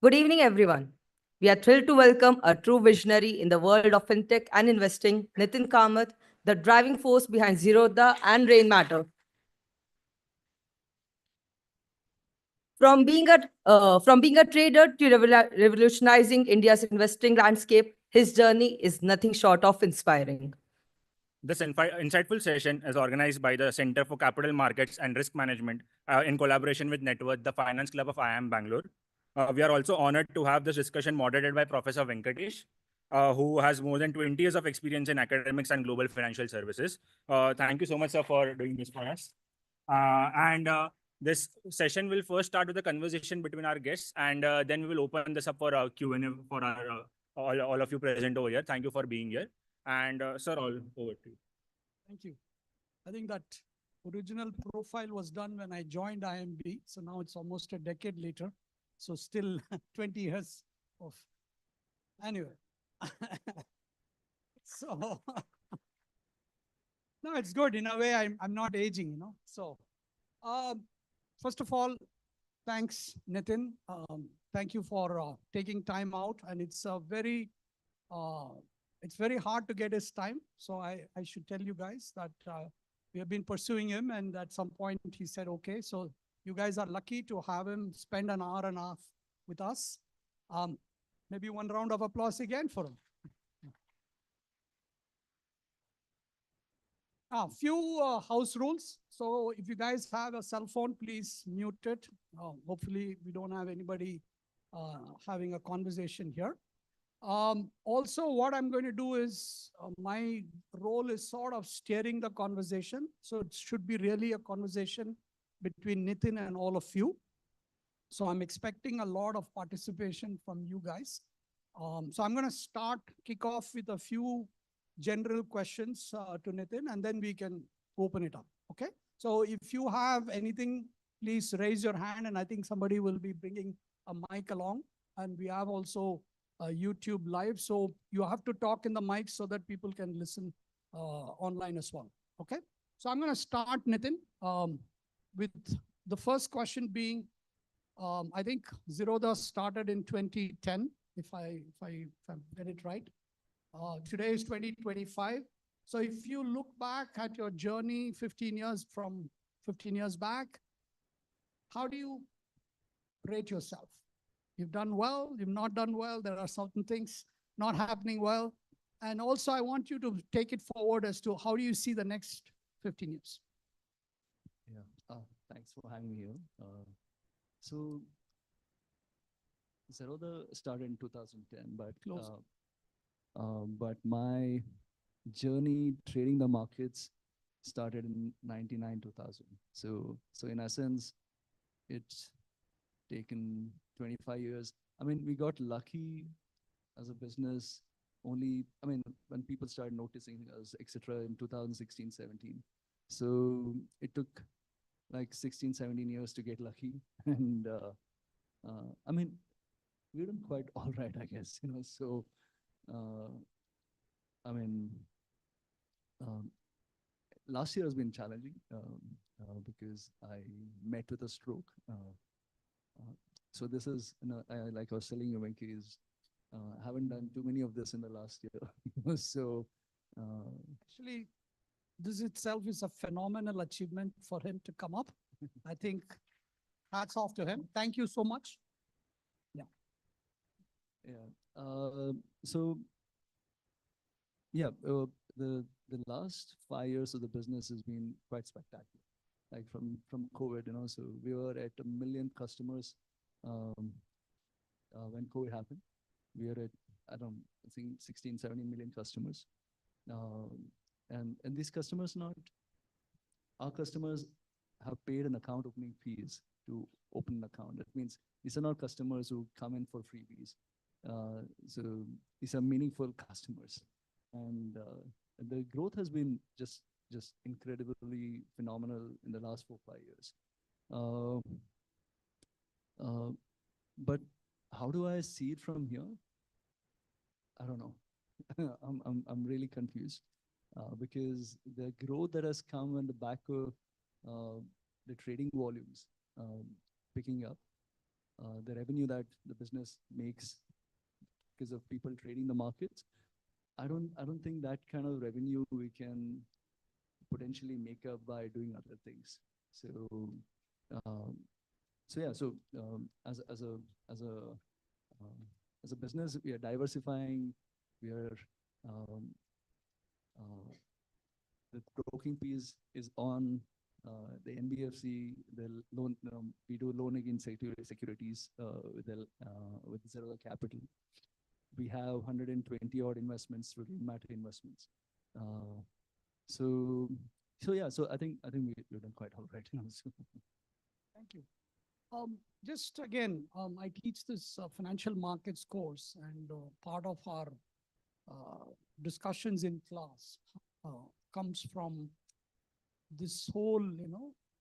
Good evening, everyone. We are thrilled to welcome a true visionary in the world of fintech and investing, Nithin Kamath, the driving force behind Zerodha and Rainmatter. From being a trader to revolutionizing India's investing landscape, his journey is nothing short of inspiring. This insightful session is organized by the Center for Capital Markets and Risk Management in collaboration with Networth, the Finance Club of IIM Bangalore. We are also honored to have this discussion moderated by Professor Venkatesh, who has more than 20 years of experience in academics and global financial services. Thank you so much, sir, for doing this for us. And this session will first start with a conversation between our guests, and then we will open this up for a Q&A for our all of you present over here. Thank you for being here. And sir, all over to you. Thank you. I think that original profile was done when I joined IMB. So now it's almost a decade later. So still 20 years of, anyway. So, no, it's good. In a way, I'm not aging, So, first of all, thanks, Nithin. Thank you for taking time out. And it's very hard to get his time. So I should tell you guys that we have been pursuing him, and at some point he said, okay, so you guys are lucky to have him spend an hour and a half with us. Maybe one round of applause again for him. A few house rules. So if you guys have a cell phone, please mute it. Hopefully we don't have anybody having a conversation here. Also, what I'm going to do is my role is sort of steering the conversation. So it should be really a conversation between Nithin and all of you. So I'm expecting a lot of participation from you guys. So I'm going to kick off with a few general questions to Nithin, and then we can open it up. Okay. So if you have anything, please raise your hand, and I think somebody will be bringing a mic along. And we have also YouTube live. So you have to talk in the mic so that people can listen online as well. Okay. So I'm going to start, Nithin, with the first question being, I think Zerodha started in 2010, if I get it right. Today is 2025. So if you look back at your journey 15 years back, how do you rate yourself? You've done well, you've not done well. There are certain things not happening well. And also I want you to take it forward as to how do you see the next 15 years? Yeah, thanks for having me here. So Zerodha started in 2010, but my journey trading the markets started in 99, 2000. So in essence, it's taken 25 years. I mean, we got lucky as a business only, I mean, when people started noticing us, etc. in 2016, 17. So it took like 16, 17 years to get lucky. And I mean, we did quite all right, I guess, so, I mean, last year has been challenging because I met with a stroke. So this is, like I was telling you, Venki, is haven't done too many of this in the last year. So actually, this itself is a phenomenal achievement for him to come up. I think hats off to him. Thank you so much. Yeah. Yeah. So yeah, the last 5 years of the business has been quite spectacular. Like from COVID, so we were at 1 million customers when COVID happened. We are at, I think 16, 17 million customers. And these customers our customers have paid an account opening fees to open an account. That means these are not customers who come in for freebies. So these are meaningful customers. And the growth has been just incredibly phenomenal in the last 4-5 years. But how do I see it from here? I don't know. I'm really confused because the growth that has come on the back of the trading volumes picking up, the revenue that the business makes because of people trading the markets, I don't think that kind of revenue we can potentially make up by doing other things. So, um, so yeah. So as a business, we are diversifying. We are um, uh, the broking piece is on the NBFC. The loan we do loan against securities with Zerodha Capital. We have 120 odd investments through Rainmatter investments. So yeah, so I think we've done quite all right now. So. Thank you. Just again, I teach this financial markets course, and part of our discussions in class comes from this whole,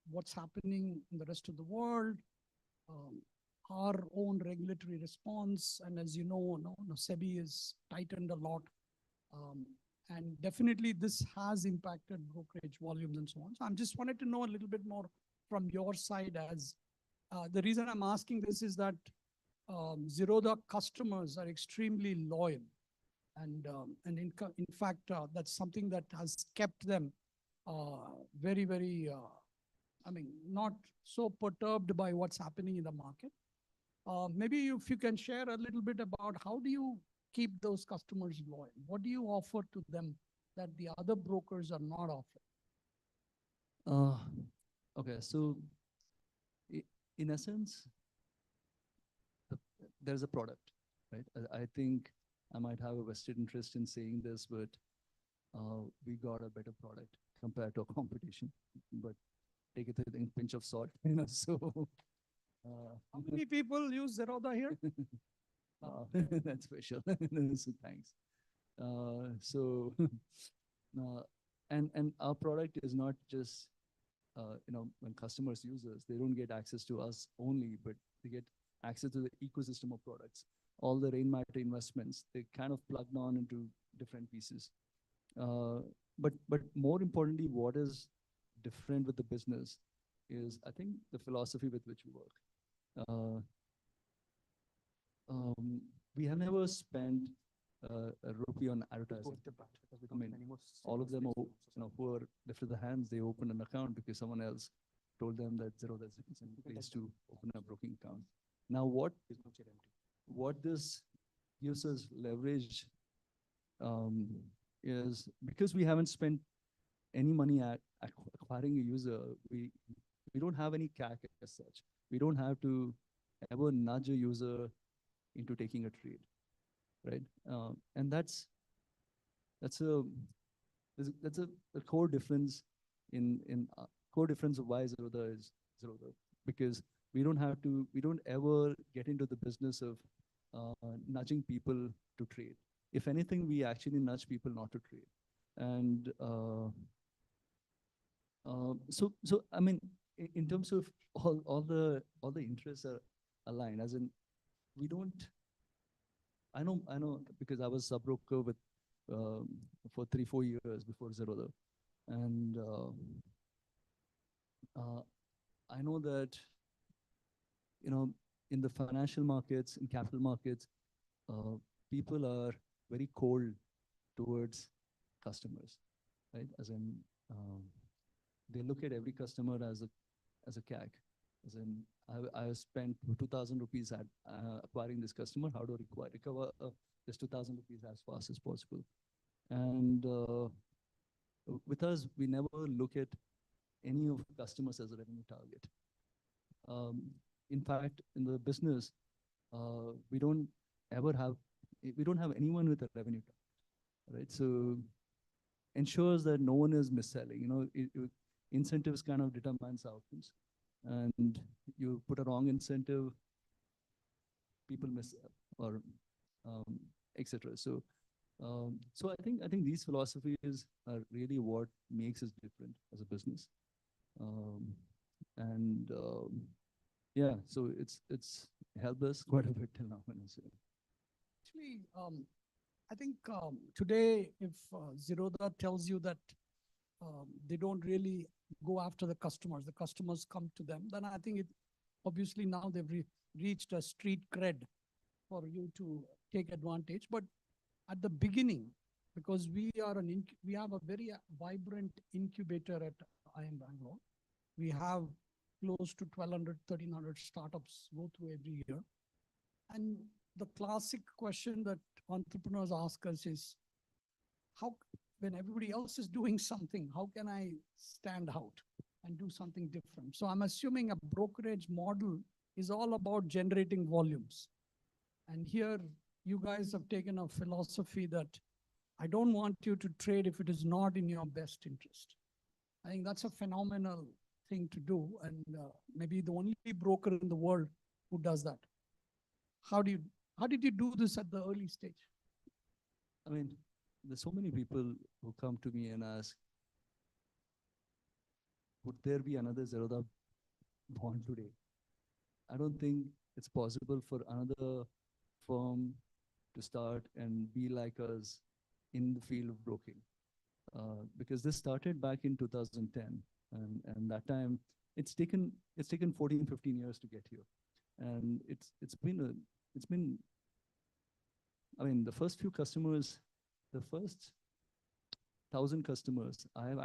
what's happening in the rest of the world, our own regulatory response. And as you know, SEBI is tightened a lot. And definitely this has impacted brokerage volumes and so on. So I'm just wanted to know a little bit more from your side, as the reason I'm asking this is that Zerodha customers are extremely loyal. And in fact, that's something that has kept them very, very, not so perturbed by what's happening in the market. Maybe if you can share a little bit about how do you keep those customers loyal? What do you offer to them that the other brokers are not offering? Okay, so in essence, there's a product, right? I think I might have a vested interest in saying this, but we got a better product compared to our competition. But take it with a pinch of salt, So, how many people use Zerodha here? That's special. So thanks. So, and our product is not just when customers use us, they don't get access to us only, but they get access to the ecosystem of products. All the Rainmatter investments, they kind of plugged on into different pieces. But more importantly, what is different with the business is, I think, the philosophy with which we work. We have never spent a rupee on advertising. I mean, all of them, who are lifted the hands, they opened an account because someone else told them that Zerodha is a place to open a broking account. Now, what this gives us leverage is, because we haven't spent any money at acquiring a user, we don't have any CAC as such. We don't have to ever nudge a user into taking a trade, right? And that's a core difference core difference of why Zerodha is Zerodha, because we don't ever get into the business of nudging people to trade. If anything, we actually nudge people not to trade. And so I mean, in terms of all the interests are aligned, as in, we don't. I know because I was sub-broker with for 3-4 years before Zerodha, and I know that in the financial markets, in capital markets, people are very cold towards customers, right? As in, they look at every customer as a CAC. As in, I spent 2,000 rupees at acquiring this customer. How do I recover this 2,000 rupees as fast as possible? And with us, we never look at any of customers as a revenue target. In fact, in the business, we don't have anyone with a revenue target, right? So ensures that no one is mis-selling. Incentives kind of determines outcomes, and you put a wrong incentive, people miss, or etc. So I think these philosophies are really what makes us different as a business. Yeah, so it's helped us quite a bit till now. Actually, I think today, if Zerodha tells you that they don't really go after the customers come to them, then I think obviously now they've reached a street cred for you to take advantage. But at the beginning, because we have a very vibrant incubator at IIM Bangalore. We have close to 1,200, 1,300 startups go through every year. And the classic question that entrepreneurs ask us is, how, when everybody else is doing something, how can I stand out and do something different? So I'm assuming a brokerage model is all about generating volumes. And here you guys have taken a philosophy that I don't want you to trade if it is not in your best interest. I think that's a phenomenal thing to do, and maybe the only broker in the world who does that. How did you do this at the early stage? I mean, there's so many people who come to me and ask, would there be another Zerodha born today? I don't think it's possible for another firm to start and be like us in the field of broking. Because this started back in 2010, and that time it's taken 14, 15 years to get here. And it's been I mean, the first few customers, the first 1,000 customers, I've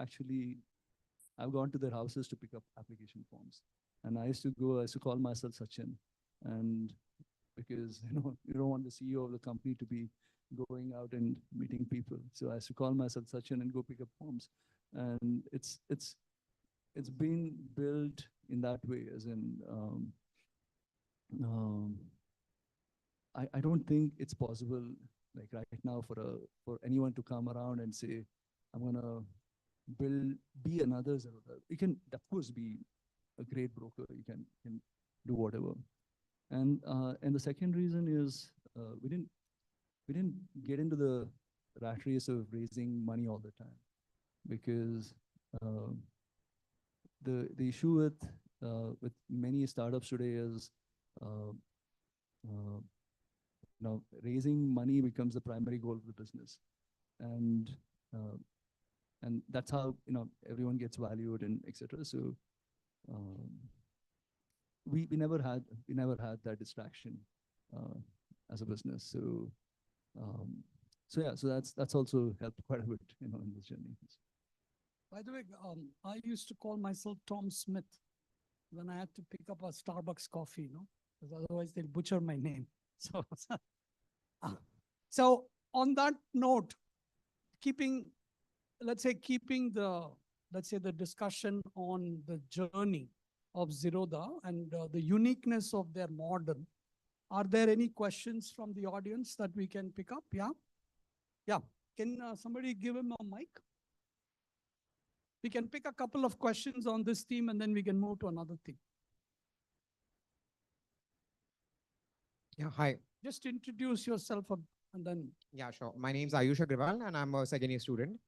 gone to their houses to pick up application forms. And I used to call myself Sachin. And because, you don't want the CEO of the company to be going out and meeting people. So I used to call myself Sachin and go pick up forms. And it's been built in that way, as in, I don't think it's possible, like right now, for anyone to come around and say, I'm gonna be another Zerodha. You can, of course, be a great broker. You can do whatever. And the second reason is we didn't get into the rat race of raising money all the time, because the issue with many startups today is raising money becomes the primary goal of the business, and that's how everyone gets valued and etc. So we never had that distraction as a business. So that's also helped quite a bit in this journey. By the way, I used to call myself Tom Smith when I had to pick up a Starbucks coffee, because otherwise they'll butcher my name. So on that note, keeping the discussion on the journey of Zerodha and the uniqueness of their model, are there any questions from the audience that we can pick up? Yeah. Can somebody give him a mic? We can pick a couple of questions on this theme and then we can move to another theme. Yeah, hi. Just introduce yourself and then. Yeah, sure. My name is Ayush Agrawal and I'm a second year student.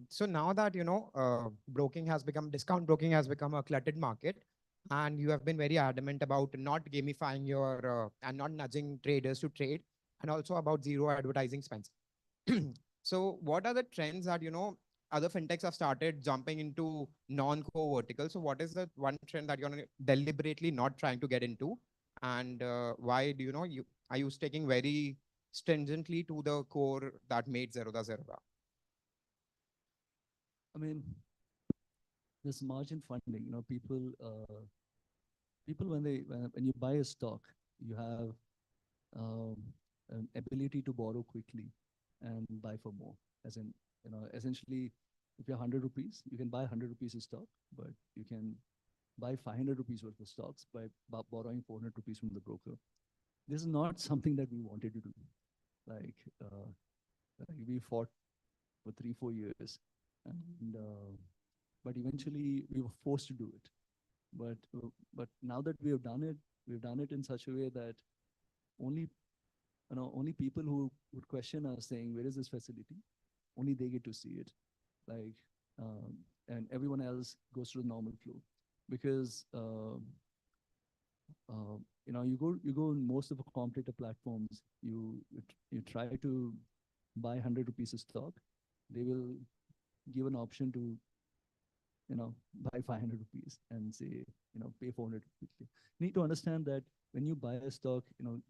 So now that, discount broking has become a cluttered market, and you have been very adamant about not gamifying your, and not nudging traders to trade, and also about zero advertising spends. So what are the trends that, other fintechs have started jumping into non-core verticals? So what is the one trend that you're deliberately not trying to get into? And why do are you sticking very stringently to the core that made Zerodha Zerodha? I mean, this margin funding, people when you buy a stock, you have an ability to borrow quickly and buy for more. As in, essentially, if you're 100 rupees, you can buy 100 rupees of stock, but you can buy 500 rupees worth of stocks by borrowing 400 rupees from the broker. This is not something that we wanted to do. Like we fought for 3-4 years, and but eventually we were forced to do it. But now that we have done it, we've done it in such a way that only people who would question us saying, where is this facility? Only they get to see it. Like, and everyone else goes through the normal flow. Because you go in most of the competitor platforms, you try to buy 100 rupees of stock, they will give an option to buy 500 rupees and say, pay 400 rupees. You need to understand that when you buy a stock,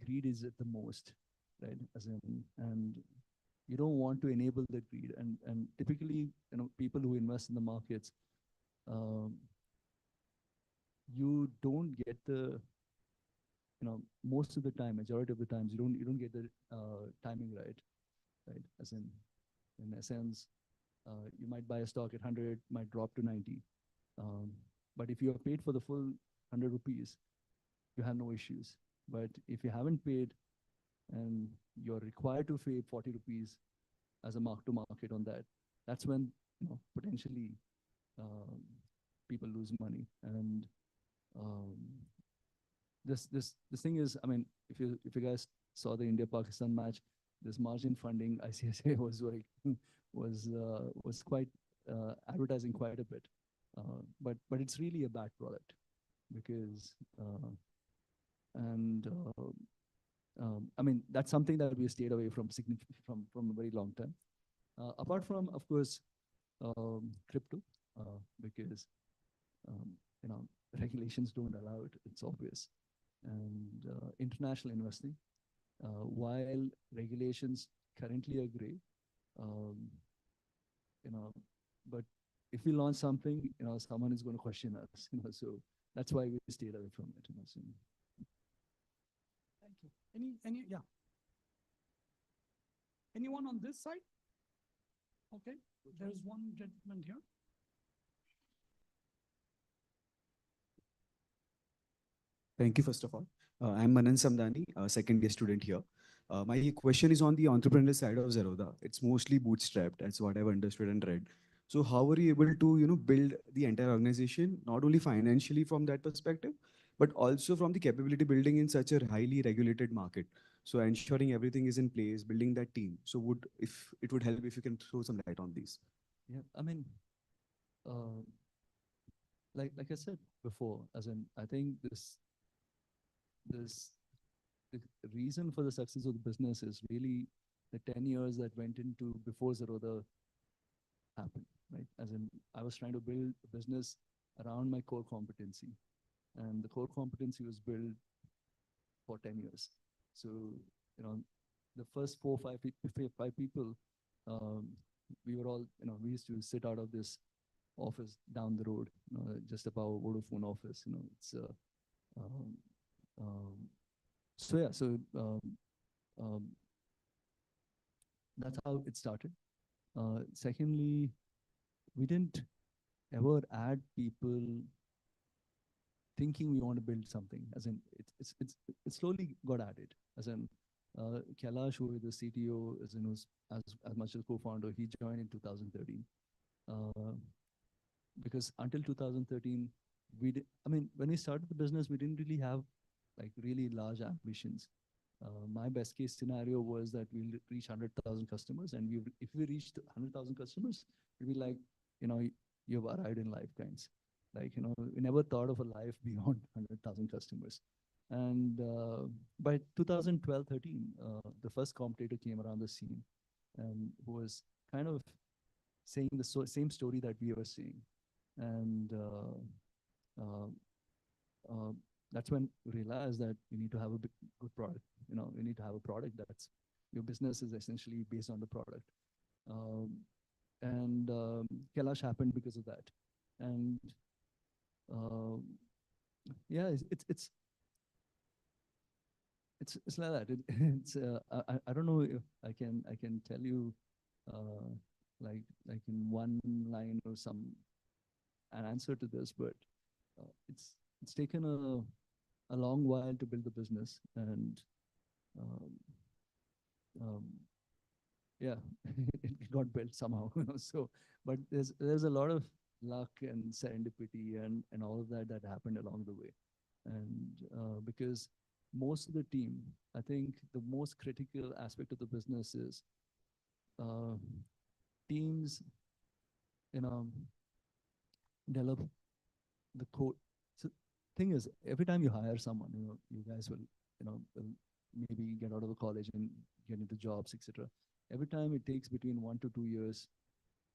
greed is at the most, right? As in, and you don't want to enable the greed. And typically, people who invest in the markets, um, you don't get the, most of the time, majority of the times, you don't get the timing right? As in essence, you might buy a stock at 100, might drop to 90. Um, but if you have paid for the full 100 rupees, you have no issues. But if you haven't paid and you're required to pay 40 rupees as a mark to market on that, that's when potentially um, people lose money. And um, this thing is, I mean, if you guys saw the India-Pakistan match, this margin funding ICICI was like was quite advertising quite a bit, but it's really a bad product because and I mean that's something that we stayed away from from a very long time. Apart from, of course, crypto, because um, you know regulations don't allow it. It's obvious, and international investing. While regulations currently are gray, um, you know, but if we launch something, someone is going to question us, so that's why we stayed away from it. So. Thank you. Yeah. Anyone on this side? Okay, there's one gentleman here. Thank you, first of all. I'm Manan Samdani, a second year student here. My question is on the entrepreneurial side of Zerodha. It's mostly bootstrapped, that's what I've understood and read. So how are you able to, build the entire organization, not only financially from that perspective, but also from the capability building in such a highly regulated market? So ensuring everything is in place, building that team. So if it would help if you can throw some light on these. Yeah, I mean, like I said before, as in, I think this the reason for the success of the business is really the 10 years that went into before Zerodha happened, right? As in, I was trying to build a business around my core competency, and the core competency was built for 10 years. So, the first 5 people, we were all, we used to sit out of this office down the road, just above Vodafone office. It's um, um, so yeah, so um, that's how it started. Secondly, we didn't ever add people thinking we want to build something. As in, it slowly got added. As in, Kailash, who is the CTO, was as much as co-founder, he joined in 2013. Because until 2013, I mean, when we started the business, we didn't really have like really large ambitions. My best case scenario was that we'll reach 100,000 customers, and if we reached 100,000 customers, it'd be like, you've arrived in life kinds. Like, we never thought of a life beyond 100,000 customers. And by 2012, 13, the first competitor came around the scene and who was kind of saying the same story that we were seeing. And that's when we realized that we need to have a good product. We need to have a product that's, your business is essentially based on the product. And Kailash happened because of that. And yeah, it's like that. I don't know if I can tell you like in one line or an answer to this, but it's taken a long while to build the business, and yeah, it got built somehow. So, but there's a lot of luck and serendipity and all of that happened along the way, and because most of the team, I think the most critical aspect of the business is teams, develop the code. So thing is, every time you hire someone, you guys will, will maybe get out of the college and get into jobs, etc. Every time it takes between 1 to 2 years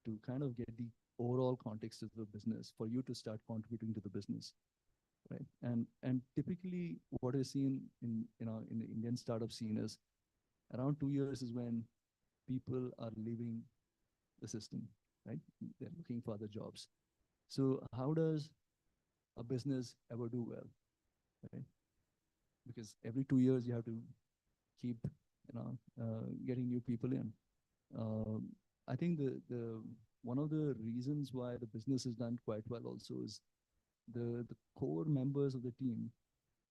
to kind of get the overall context of the business for you to start contributing to the business, right? And typically what is seen in, in the Indian startup scene is around 2 years is when people are leaving the system, right? They're looking for other jobs. So how does a business ever do well, right? Because every 2 years you have to keep, getting new people in. I think the one of the reasons why the business is done quite well also is the core members of the team,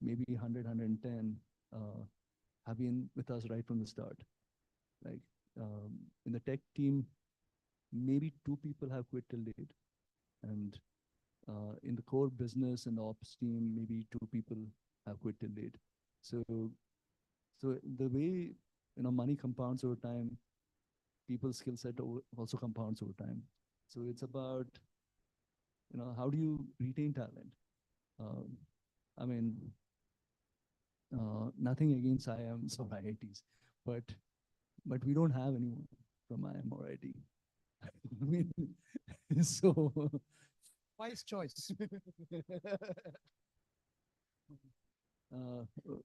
maybe 100, 110, have been with us right from the start. Like in the tech team, maybe 2 people have quit till date, and in the core business and the ops team, maybe 2 people have quit till date. So, so the way money compounds over time, people's skill set also compounds over time. So it's about how do you retain talent? Um, I mean, nothing against IIMs or IITs, but we don't have anyone from IIM or IIT. I mean, so Wise choice.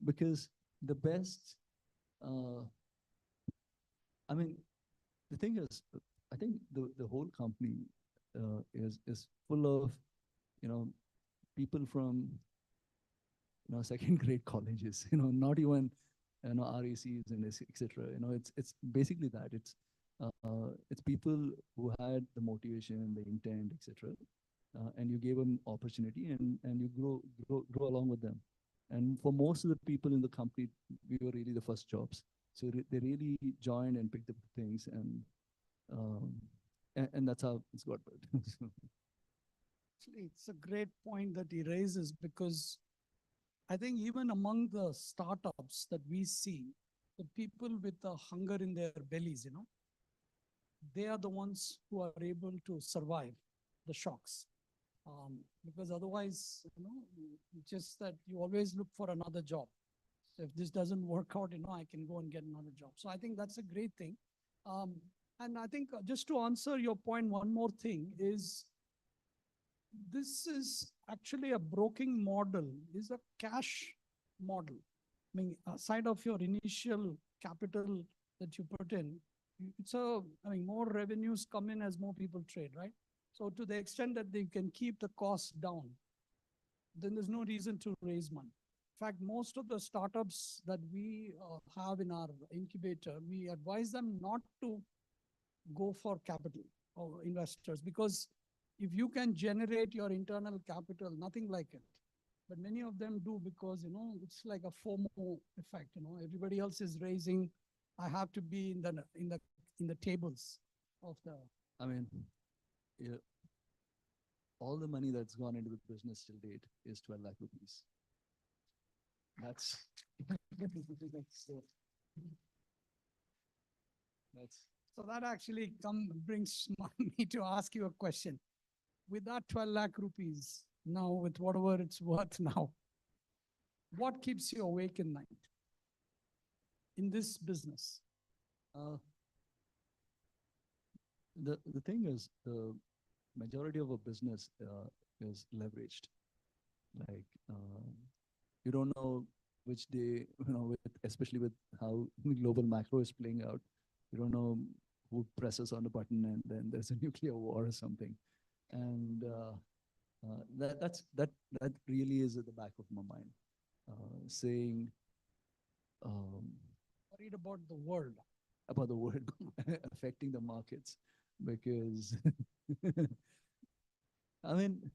because the best, I mean, the thing is, I think the whole company is full of people from second grade colleges, not even RACs and etc. It's basically that. It's people who had the motivation, the intent, etc. And you gave them opportunity, and you grow along with them. And for most of the people in the company, we were really the first jobs. So they really joined and picked up things, and that's how it's got built. Actually, it's a great point that he raises, because I think even among the startups that we see, the people with the hunger in their bellies, they are the ones who are able to survive the shocks. Because otherwise, just that you always look for another job. So if this doesn't work out, I can go and get another job. So I think that's a great thing. And I think just to answer your point, one more thing is, this is actually a broking model, is a cash model. I mean, aside of your initial capital that you put in, more revenues come in as more people trade, right? So to the extent that they can keep the costs down, then there's no reason to raise money. In fact, most of the startups that we have in our incubator, we advise them not to go for capital or investors, because if you can generate your internal capital, nothing like it. But many of them do, because it's like a FOMO effect. Everybody else is raising. I have to be in the tables of the. I mean, yeah, all the money that's gone into the business till date is 12 lakh rupees. That's So that actually brings me to ask you a question. With that 12 lakh rupees, now with whatever it's worth now, what keeps you awake at night in this business? The thing is, the majority of a business is leveraged. Like you don't know which day, especially with how the global macro is playing out, you don't know who presses on the button and then there's a nuclear war or something. And that really is at the back of my mind, saying Worried about the world. About the world affecting the markets, because I mean,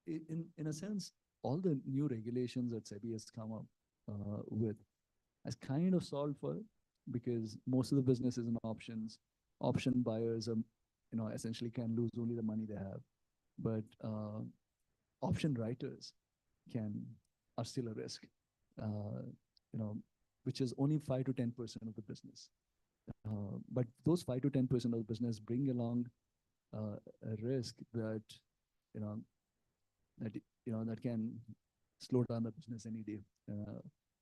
in a sense, all the new regulations that SEBI has come up with has kind of solved for it, because most of the business is in options. Option buyers are, essentially can lose only the money they have, but option writers are still a risk, which is only 5 to 10% of the business. But those 5 to 10% of the business bring along a risk that, that can slow down the business any day.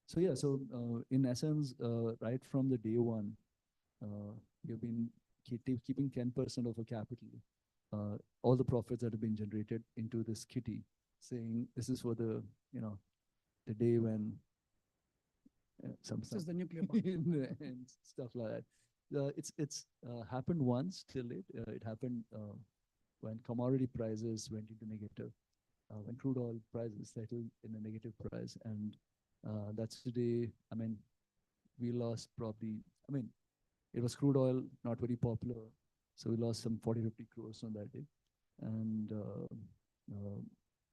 So in essence, right from the day one, you've been keeping 10% of a capital, all the profits that have been generated into this kitty, saying this is for the, the day when This is the nuclear bomb. and stuff like that. It's happened once till it. It happened when commodity prices went into negative, when crude oil prices settled in a negative price, and that's the day. I mean, we lost probably. I mean, it was crude oil, not very popular, so we lost some 40-50 crores on that day, and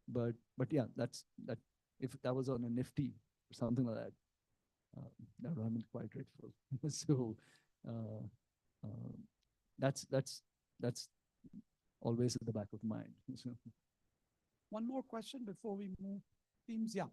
but yeah, that's that. If that was on a Nifty or something like that, that would have been quite grateful. So uh, uh, that's always at the back of mind. So, One more question before we move teams. Yeah.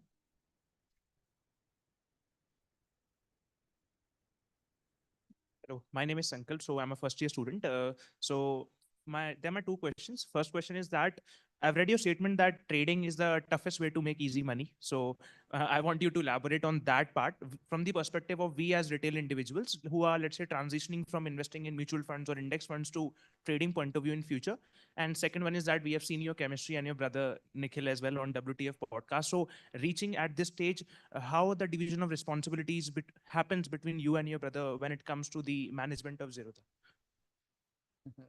Hello, my name is Sankalp. So I'm a first year student. There are my two questions. First question is that I've read your statement that trading is the toughest way to make easy money. So I want you to elaborate on that part from the perspective of we as retail individuals who are, let's say, transitioning from investing in mutual funds or index funds to trading point of view in future. And second one is that we have seen your chemistry and your brother Nikhil as well on WTF podcast. So reaching at this stage, how the division of responsibilities happens between you and your brother when it comes to the management of Zerodha?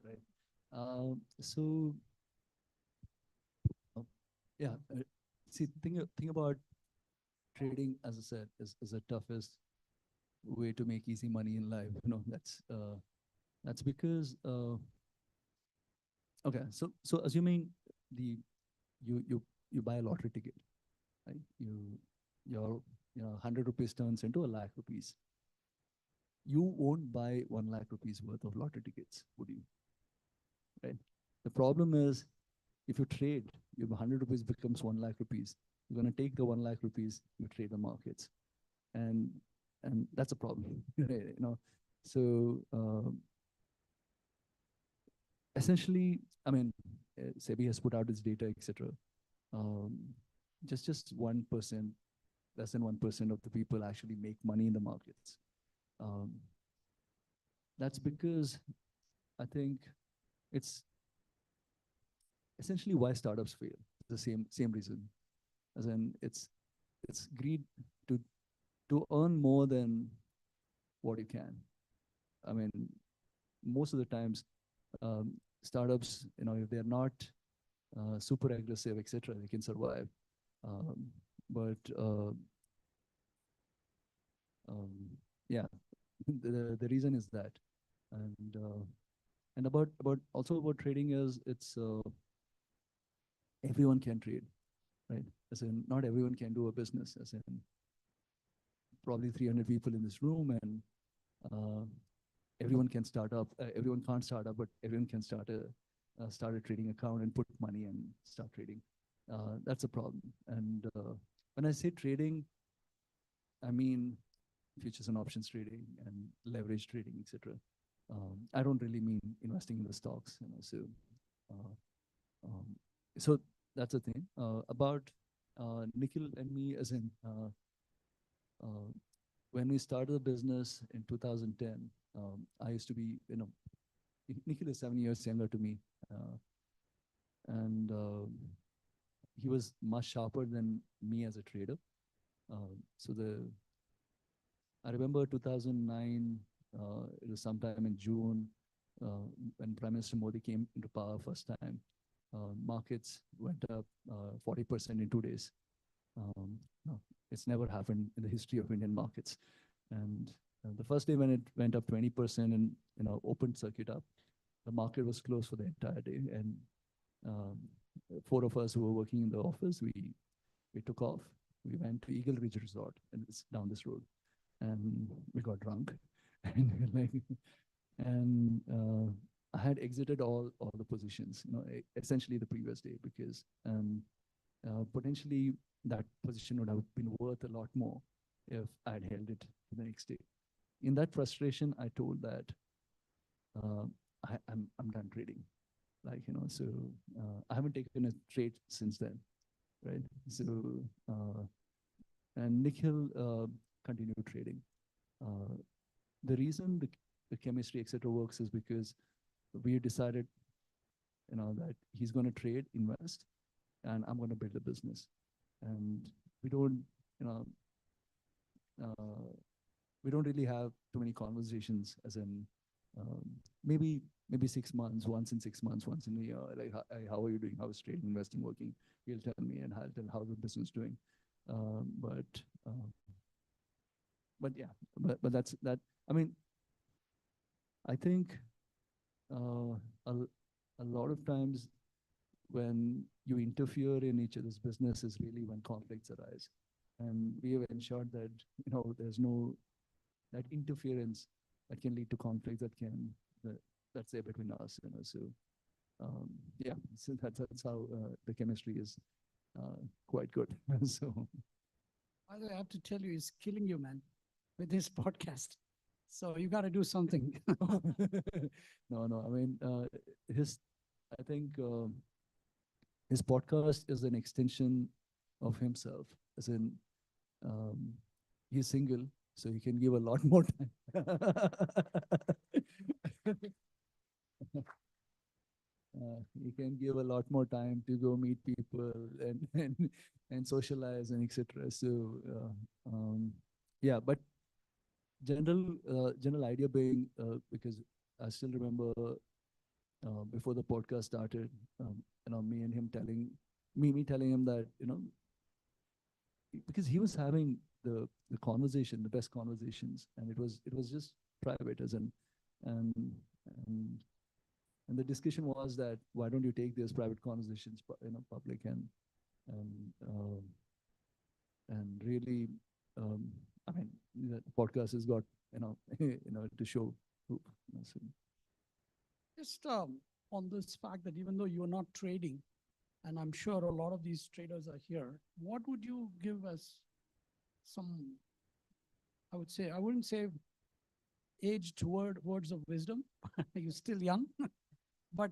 right. So yeah, see, think about trading, as I said, is the toughest way to make easy money in life. That's because okay. So assuming the you buy a lottery ticket, right? Your 100 rupees turns into a lakh rupees. You won't buy 1 lakh rupees worth of lottery tickets, would you? Right. The problem is, if you trade, your 100 rupees becomes 1 lakh rupees. You're going to take the 1 lakh rupees, you trade the markets, and that's a problem. So essentially, I mean, SEBI has put out its data, etc. Um, just 1%, less than 1% of the people actually make money in the markets. That's because I think it's essentially why startups fail. The same reason, as in it's greed to earn more than what you can. I mean, most of the times, startups, if they're not super aggressive, etc., they can survive. But yeah, the reason is that, and about trading is it's everyone can trade, right? As in, not everyone can do a business. As in, probably 300 people in this room, and everyone can start up. Everyone can't start up, but everyone can start a trading account and put money and start trading. That's a problem. And when I say trading, I mean futures and options trading and leverage trading, etc. I don't really mean investing in the stocks. So that's the thing about Nikhil and me. As in, when we started the business in 2010, I used to be, Nikhil is 7 years younger to me, and he was much sharper than me as a trader. I remember 2009. It was sometime in June when Prime Minister Modi came into power first time. Markets went up 40% in 2 days. No, it's never happened in the history of Indian markets. And the first day when it went up 20% and opened circuit up, the market was closed for the entire day. And 4 of us who were working in the office, we took off. We went to Eagle Ridge Resort, and it's down this road. And we got drunk, and I had exited all the positions, essentially the previous day, because potentially that position would have been worth a lot more if I had held it the next day. In that frustration, I told that I'm done trading, So I haven't taken a trade since then, right? So and Nikhil continued trading. The reason the chemistry, etc., works is because we decided, that he's going to trade, invest, and I'm going to build a business. And we don't, you know, we don't really have too many conversations, as in um, maybe 6 months, once in 6 months, once in a year. Like, how are you doing? How is trading, investing working? He'll tell me, and I'll tell how the business doing. Um, but uh, but yeah, but that's that. I mean, I think uh, a lot of times when you interfere in each other's business is really when conflicts arise, and we have ensured that there's no that interference that can lead to conflicts that's there between us. So yeah, so that's how the chemistry is quite good. So By the way, I have to tell you, he's killing you, man, with this podcast. So you got to do something. no, I mean I think his podcast is an extension of himself, as in um, he's single, so he can give a lot more time. He can give a lot more time to go meet people and socialize and etc. So yeah, but general idea being because I still remember before the podcast started, me and him telling me telling him that because he was having the conversation, the best conversations, and it was just private, as in and and and the discussion was that why don't you take these private conversations public and um, and really I mean the podcast has got to show proof. So, Just on this fact that even though you're not trading, and I'm sure a lot of these traders are here, what would you give as some, I would say, I wouldn't say aged words of wisdom. You're still young. But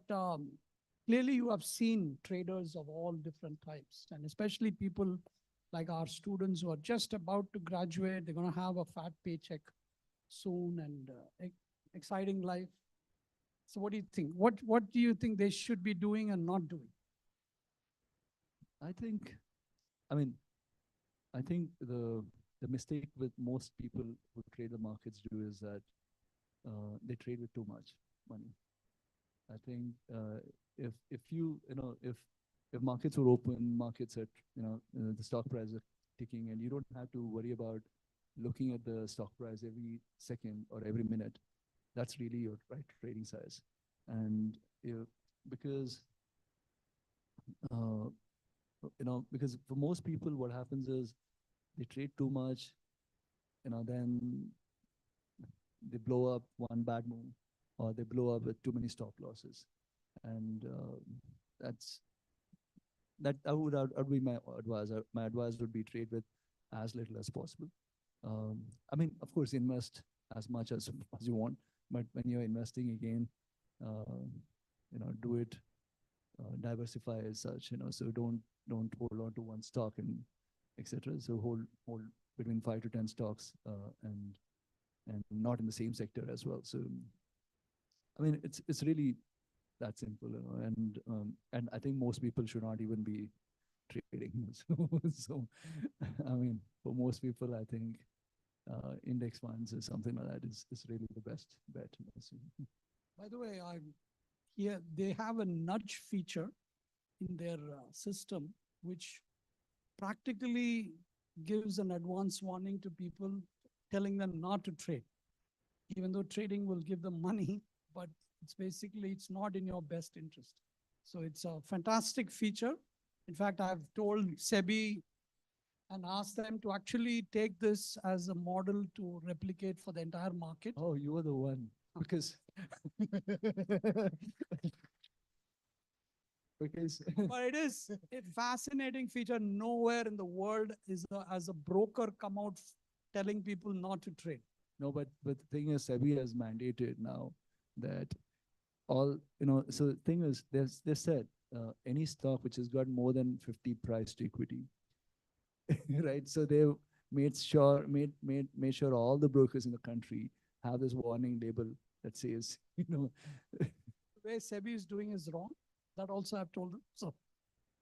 clearly you have seen traders of all different types, and especially people like our students who are just about to graduate. They're going to have a fat paycheck soon and exciting life. So what do you think? What do you think they should be doing and not doing? I think, I mean, I think the mistake with most people who trade the markets do is that they trade with too much money. I think if if markets were open, markets at the stock price are ticking, and you don't have to worry about looking at the stock price every second or every minute. That's really your right trading size, and because uh, because for most people, what happens is they trade too much, then they blow up one bad move, or they blow up with too many stop losses, and that's that would be my advice. My advice would be trade with as little as possible. I mean, of course, invest as much as you want, but when you're investing again, do it diversify as such. So don't hold on to one stock and etc. So hold between 5 to 10 stocks and not in the same sector as well. So I mean, it's really that simple, and I think most people should not even be trading. So I mean, for most people, I think index funds or something like that is really the best bet. So, By the way, here they have a nudge feature in their system, which practically gives an advance warning to people, telling them not to trade, even though trading will give them money, but it's not in your best interest. So it's a fantastic feature. In fact, I've told SEBI and asked them to actually take this as a model to replicate for the entire market. oh, you were the one, because because But it is a fascinating feature. Nowhere in the world as a broker come out telling people not to trade. no, but the thing is, SEBI has mandated now that so the thing is, they said any stock which has got more than 50 price to equity, right? So they made sure all the brokers in the country have this warning label that says, The way SEBI is doing is wrong. That also I've told them. So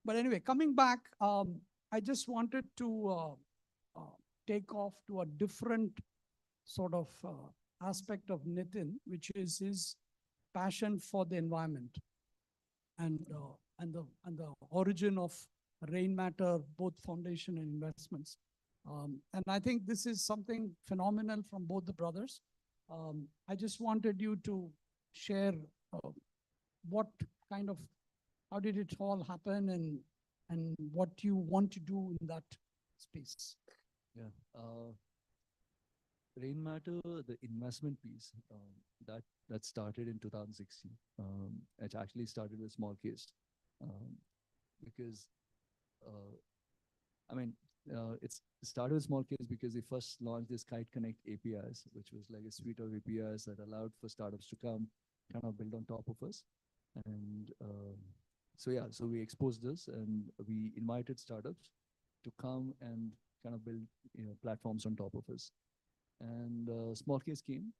But anyway, coming back, I just wanted to take off to a different sort of aspect of Nithin, which is his passion for the environment and the origin of Rainmatter, both foundation and investments. And I think this is something phenomenal from both the brothers. I just wanted you to share what kind of, how did it all happen and what you want to do in that space. Yeah. Rainmatter, the investment piece, that started in 2016. It actually started with small case, because I mean, it started with small case because they first launched this Kite Connect APIs, which was like a suite of APIs that allowed for startups to come kind of build on top of us. And so yeah, so we exposed this and we invited startups to come and kind of build platforms on top of us. And small case came,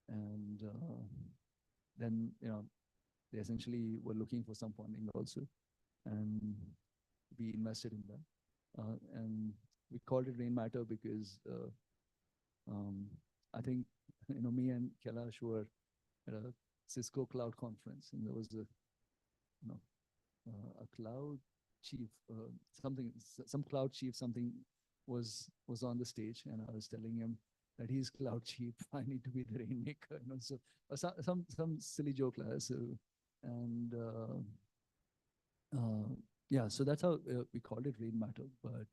and then they essentially were looking for some funding also, and we invested in them. And we called it Rainmatter because I think me and Kailash were at a Cisco Cloud conference, and there was a cloud chief, some cloud chief, something was on the stage, and I was telling him that he's cloud chief. I need to be the rainmaker, so some silly joke like that. So, and yeah, so that's how we called it Rainmatter. But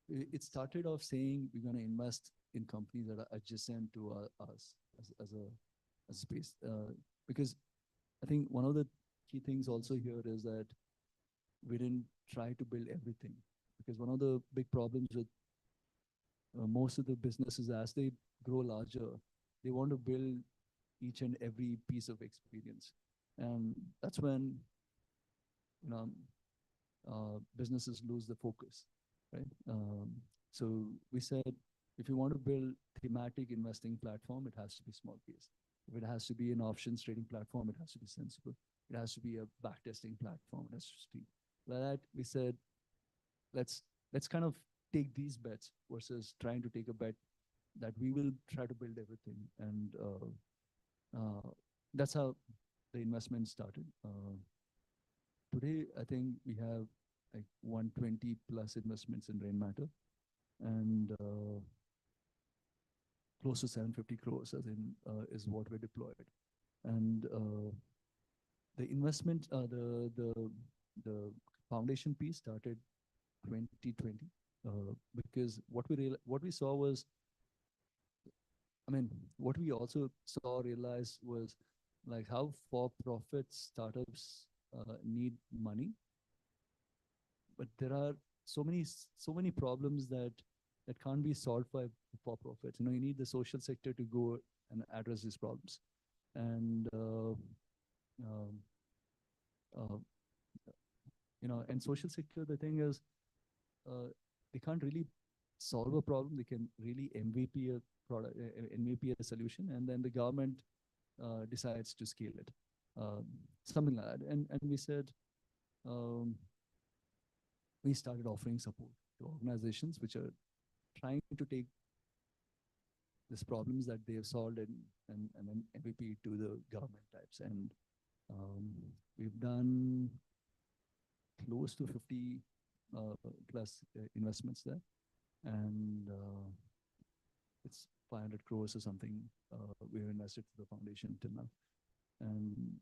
it started off saying we're going to invest in companies that are adjacent to us as a space, because I think one of the key things also here is that we didn't try to build everything, because one of the big problems with most of the businesses, as they grow larger, they want to build each and every piece of experience, and that's when businesses lose the focus, right? So we said, if you want to build thematic investing platform, it has to be small case. If it has to be an options trading platform, it has to be sensible. It has to be a backtesting platform. It has to be like that. We said, let's kind of take these bets versus trying to take a bet that we will try to build everything. And that's how the investment started. Today, I think we have like 120 plus investments in Rainmatter, and close to 750 crores as in is what we deployed. And the investment, the foundation piece started 2020, because what we saw was, I mean, what we also realized was like how for-profit startups need money, but there are so many problems that can't be solved by for-profits. You need the social sector to go and address these problems, and and social sector, the thing is, they can't really solve a problem. They can really MVP a product, MVP a solution, and then the government decides to scale it, something like that. And we said, we started offering support to organizations which are trying to take these problems that they have solved and then MVP to the government types. And we've done close to 50 plus investments there, and it's 500 crores or something we've invested to the foundation till now. And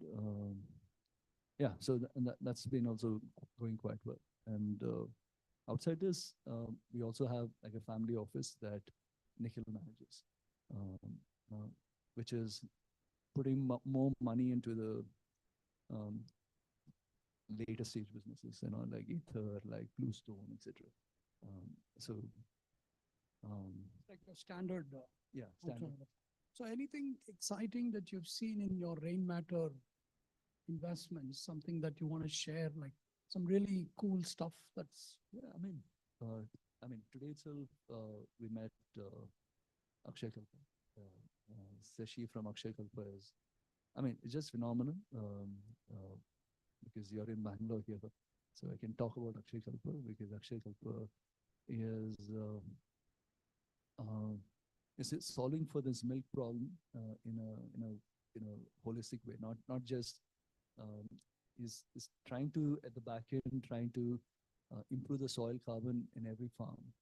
yeah, so that's been also going quite well. And outside this, we also have like a family office that Nikhil manages, which is putting more money into the later stage businesses, like Ether, like Bluestone, etc. So Like a standard. Yeah, standard. So anything exciting that you've seen in your Rainmatter investments, something that you want to share, like some really cool stuff that's. Yeah, I mean, today itself, we met Akshay Kalpa. Sashi from Akshay Kalpa is I mean, it's just phenomenal because you're in Bangalore here. So I can talk about Akshay Kalpa because Akshay Kalpa is it's solving for this milk problem in a holistic way, not just is trying to at the back end trying to improve the soil carbon in every farm,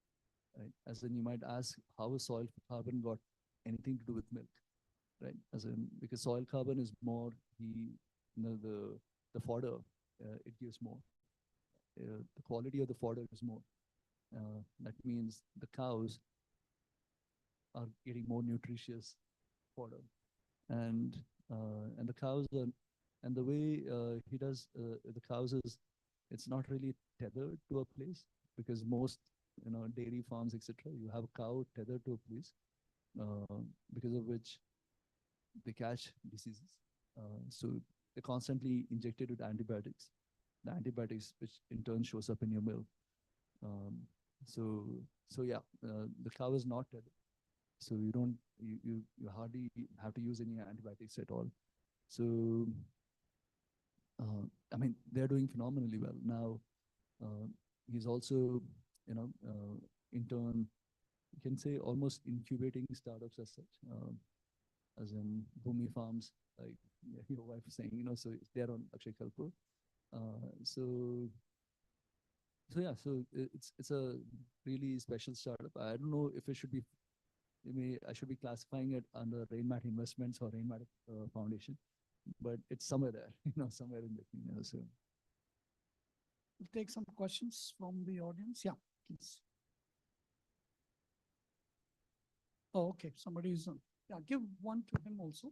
right? As in, you might ask, how is soil carbon got anything to do with milk, right? As in, because soil carbon is more the fodder it gives more. The quality of the fodder is more. That means the cows are getting more nutritious fodder, and the cows are, and the way he does the cows is, it's not really tethered to a place, because most dairy farms, etc., you have a cow tethered to a place, because of which they catch diseases. So they're constantly injected with antibiotics. The antibiotics, which in turn shows up in your milk. So yeah, the cow is not tethered. So you hardly have to use any antibiotics at all. So I mean, they're doing phenomenally well now. He's also, in turn, you can say almost incubating startups as such, as in Bhumi Farms, like your wife was saying, so they're on Akshay Kalpa. So yeah, so it's a really special startup. I don't know if it should be, I should be classifying it under Rainmatter Investments or Rainmatter Foundation, but it's somewhere there, somewhere in between. So We'll take some questions from the audience. Yeah, please. Oh, okay. Somebody's on. Yeah, give one to him also.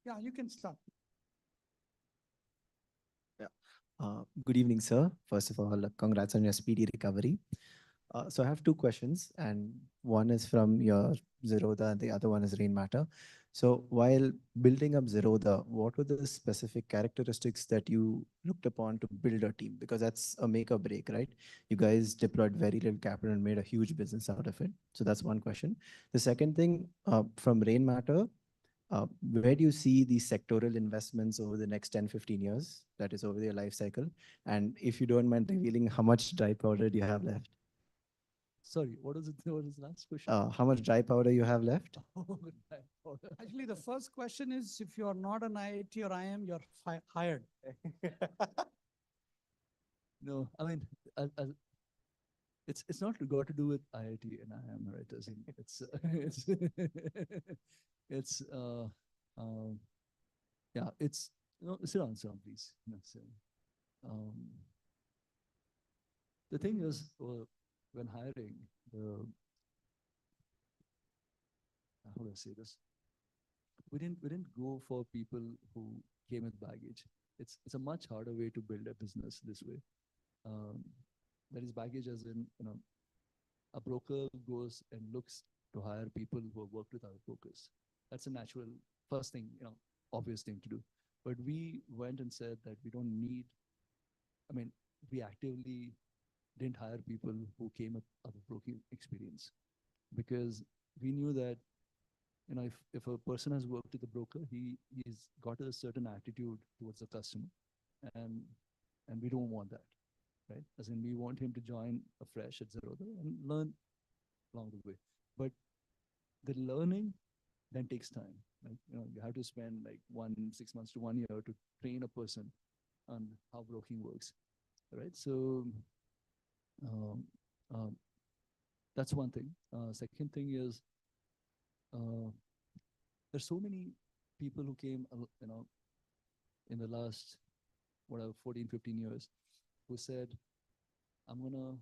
Yeah, you can start. Good evening, sir. First of all, congrats on your speedy recovery. So I have two questions, and one is from your Zerodha, and the other one is Rainmatter. So while building up Zerodha, what were the specific characteristics that you looked upon to build a team? Because that's a make or break, right? You guys deployed very little capital and made a huge business out of it. So that's one question. The second thing, from Rainmatter, where do you see these sectoral investments over the next 10, 15 years? That is over their life cycle. And if you don't mind revealing, how much dry powder do you have left? sorry, what was the last question? How much dry powder you have left? Actually, the first question is, if you're not an IIT or IIM, you're hired. No, I mean, it's not got to do with IIT and IIM, right? As in, it's yeah, it's sit down, please. The thing is, when hiring, how do I say this? We didn't go for people who came with baggage. It's a much harder way to build a business this way. That is baggage, as in, a broker goes and looks to hire people who have worked with other brokers. That's a natural first thing, obvious thing to do. But we went and said that we don't need, we actively didn't hire people who came with other broking experience, because we knew that, if a person has worked with a broker, he's got a certain attitude towards the customer, and we don't want that, right? As in, we want him to join afresh at Zerodha and learn along the way. But the learning then takes time, right? You have to spend like 6 months to 1 year to train a person on how broking works, right? So that's one thing. Second thing is, there's so many people who came, in the last, 14, 15 years, who said, I'm gonna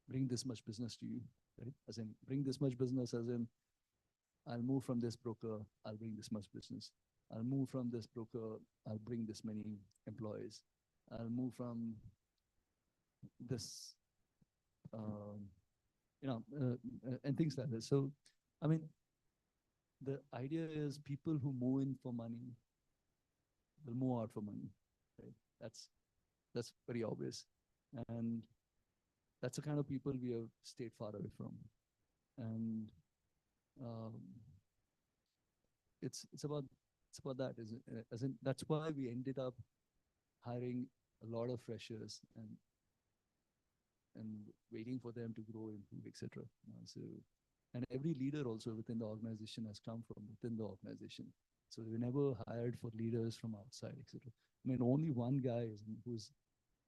bring this much business to you, right? As in, bring this much business, as in, I'll move from this broker, I'll bring this much business. I'll move from this broker, I'll bring this many employees. I'll move from this, and things like this. So, the idea is, people who move in for money will move out for money, right? That's very obvious. And that's the kind of people we have stayed far away from. And it's about it's about that. As in, that's why we ended up hiring a lot of freshers and waiting for them to grow, improve, etc. So, and every leader also within the organization has come from within the organization. So we never hired for leaders from outside, etc. I mean, only one guy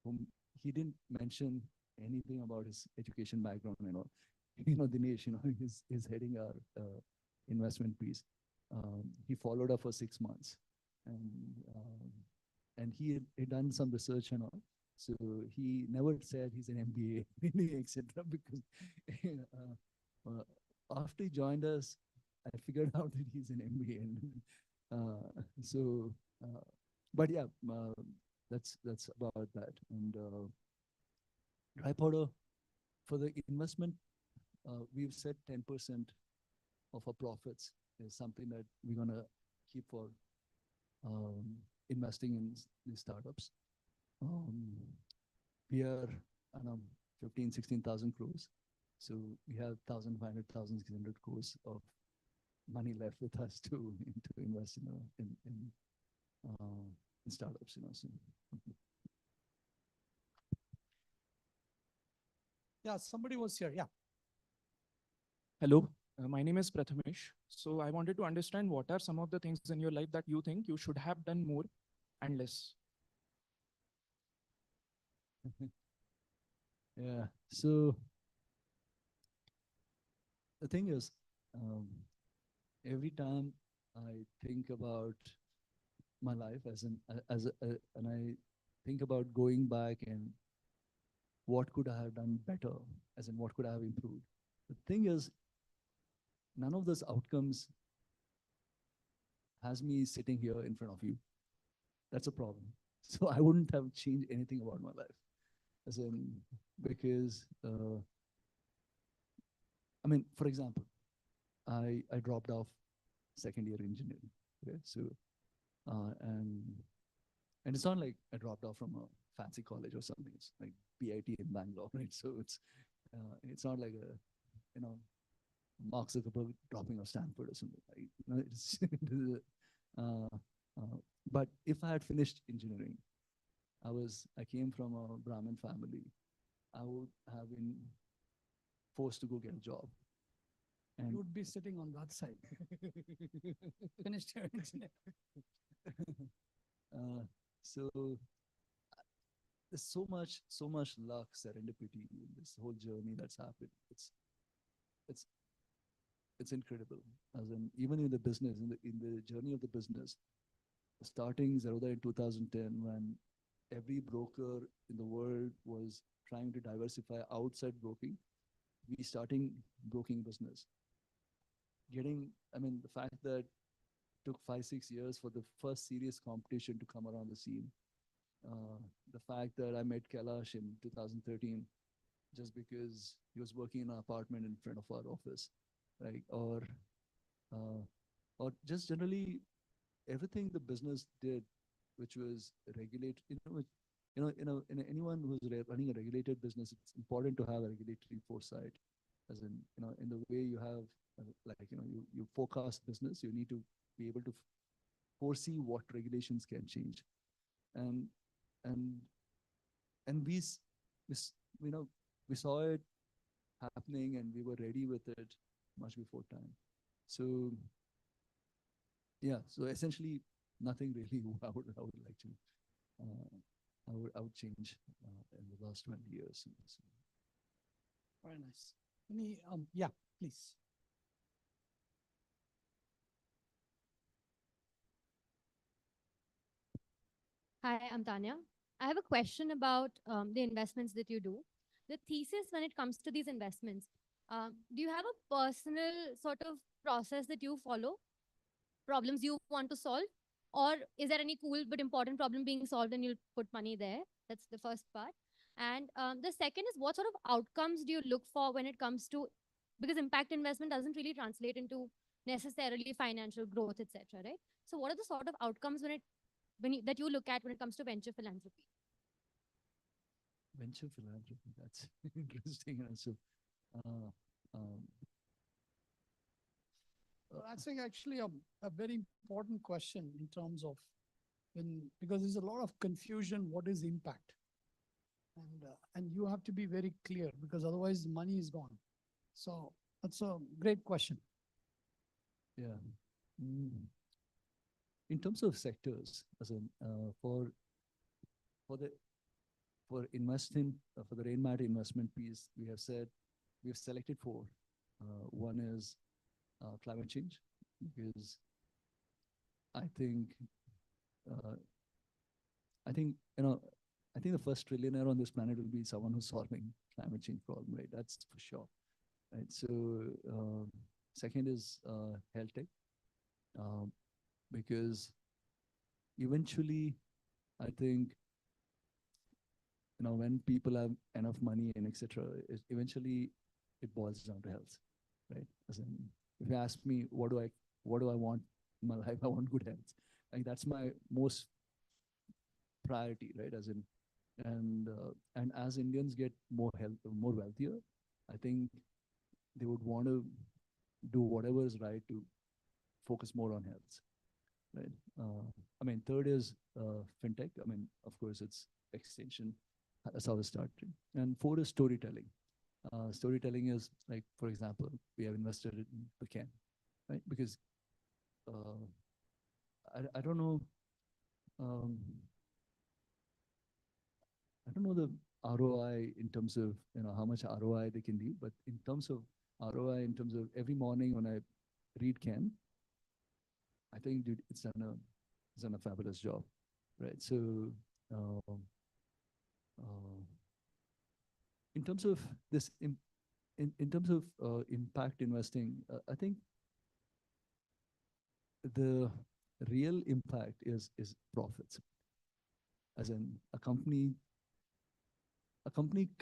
whom he didn't mention anything about his education background and all. Dinesh, he's heading our investment piece. He followed up for 6 months, and he had done some research and all. So he never said he's an MBA, etc. Because after he joined us, I figured out that he's an MBA. But yeah, that's about that. And dry powder for the investment, we've set 10% of our profits is something that we're gonna keep for investing in these startups. We are, I don't know, 15, 16,000 crores. So we have 1,500, 1,600 crores of money left with us to invest in startups. So. Yeah, somebody was here. Yeah. Hello, my name is Prathamesh. So I wanted to understand what are some of the things in your life that you think you should have done more and less? Yeah. So the thing is, every time I think about my life and I think about going back and what could I have done better, as in what could I have improved. The thing is, none of those outcomes has me sitting here in front of you. That's a problem. So I wouldn't have changed anything about my life. As in, because, I mean, for example, I dropped off second year engineering. Okay? So, and it's not like I dropped off from a fancy college or something. It's like PIT in Bangalore, right? So it's not like Mark Zuckerberg dropping off Stanford or something. But if I had finished engineering, I came from a Brahmin family. I would have been forced to go get a job. And You would be sitting on that side. Finished your engineering. So there's so much luck, serendipity in this whole journey that's happened. It's incredible. As in, even in the business, in the journey of the business, starting Zerodha in 2010, when every broker in the world was trying to diversify outside broking, we starting broking business. The fact that it took 5-6 years for the first serious competition to come around the scene. The fact that I met Kailash in 2013 just because he was working in an apartment in front of our office, right? Or just generally everything the business did, which was regulated, anyone who's running a regulated business, it's important to have a regulatory foresight, as in, in the way you have, you forecast business, you need to be able to foresee what regulations can change. And we saw it happening and we were ready with it much before time. So yeah, so essentially nothing really I would like to I would change in the last 20 years. Very nice. Any, yeah, please. Hi, I'm Tanya. I have a question about the investments that you do. The thesis when it comes to these investments, do you have a personal sort of process that you follow? Problems you want to solve? Or is there any cool but important problem being solved and you'll put money there? That's the first part. And the second is, what sort of outcomes do you look for when it comes to, because impact investment doesn't really translate into necessarily financial growth, etc. Right? So what are the sort of outcomes that you look at when it comes to venture philanthropy? Venture philanthropy, that's interesting. So, That's actually a very important question in terms of because there's a lot of confusion. What is impact? And you have to be very clear because otherwise the money is gone. So that's a great question. Yeah. In terms of sectors, as in for the for investing for the Rainmatter investment piece, we've selected four. One is climate change, because I think uh, I think I think the first trillionaire on this planet will be someone who's solving climate change problem, right? That's for sure, right? So second is health tech, because eventually, I think when people have enough money and etc., eventually it boils down to health, right? As in, if you ask me, what do I want in my life? I want good health. Like that's my most priority, right? As in, and as Indians get more wealthier, I think they would want to do whatever is right to focus more on health, right? I mean, third is fintech. I mean, of course, it's extension. That's how it started. And four is storytelling. Storytelling is like, for example, we have invested in Pecan, right? Because I don't know. I don't know the ROI in terms of how much ROI they can do, but in terms of ROI, in terms of every morning when I read Ken, I think dude, it's done a fabulous job, right? So in terms of this, in terms of impact investing, I think the real impact is profits. As in a company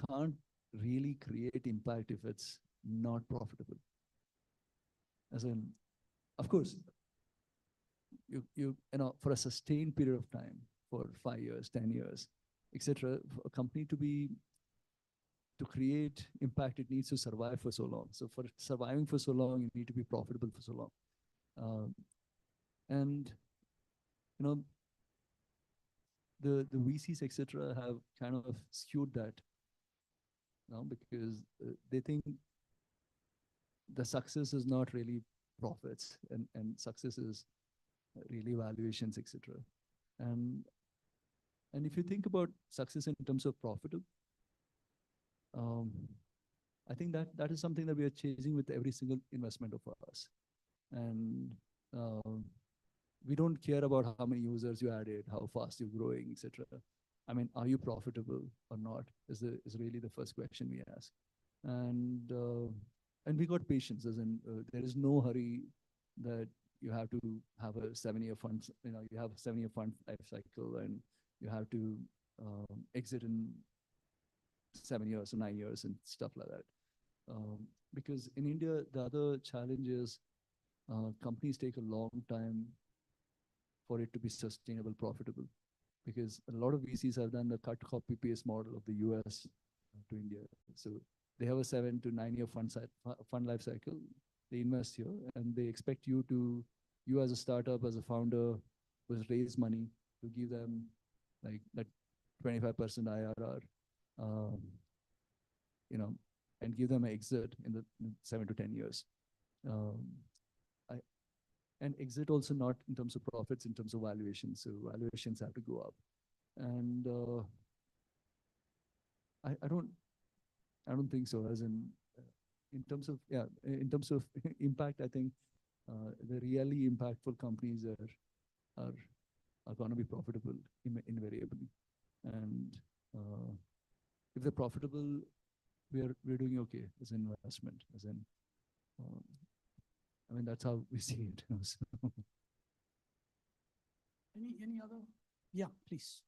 can't really create impact if it's not profitable. As in, of course, you know, for a sustained period of time, for 5 years, 10 years, etc., for a company to create impact, it needs to survive for so long. So for surviving for so long, you need to be profitable for so long. And you know, the VCs, etc., have kind of skewed that now, because they think the success is not really profits, and success is really valuations, etc. And if you think about success in terms of profitable, I think that is something that we are chasing with every single investment of ours. And we don't care about how many users you added, how fast you're growing, etc. I mean, are you profitable or not? Is really the first question we ask. And we got patience, as in there is no hurry that you have to have a 7-year fund. You have a 7-year fund life cycle, and you have to exit in 7 years or 9 years and stuff like that. Because in India, the other challenge is companies take a long time for it to be sustainable, profitable, because a lot of VCs have done the cut, copy, paste model of the US to India. So they have a 7 to 9 year fund life cycle. They invest here, and they expect you as a startup, as a founder, who's raised money, to give them like that 25% IRR, and give them an exit in 7 to 10 years. And exit also not in terms of profits, in terms of valuations. So valuations have to go up. And I don't think so. As in terms of impact, I think the really impactful companies are going to be profitable invariably. And if they're profitable, we're doing okay as an investment. As in, I mean, that's how we see it. So. Any other? Yeah, please.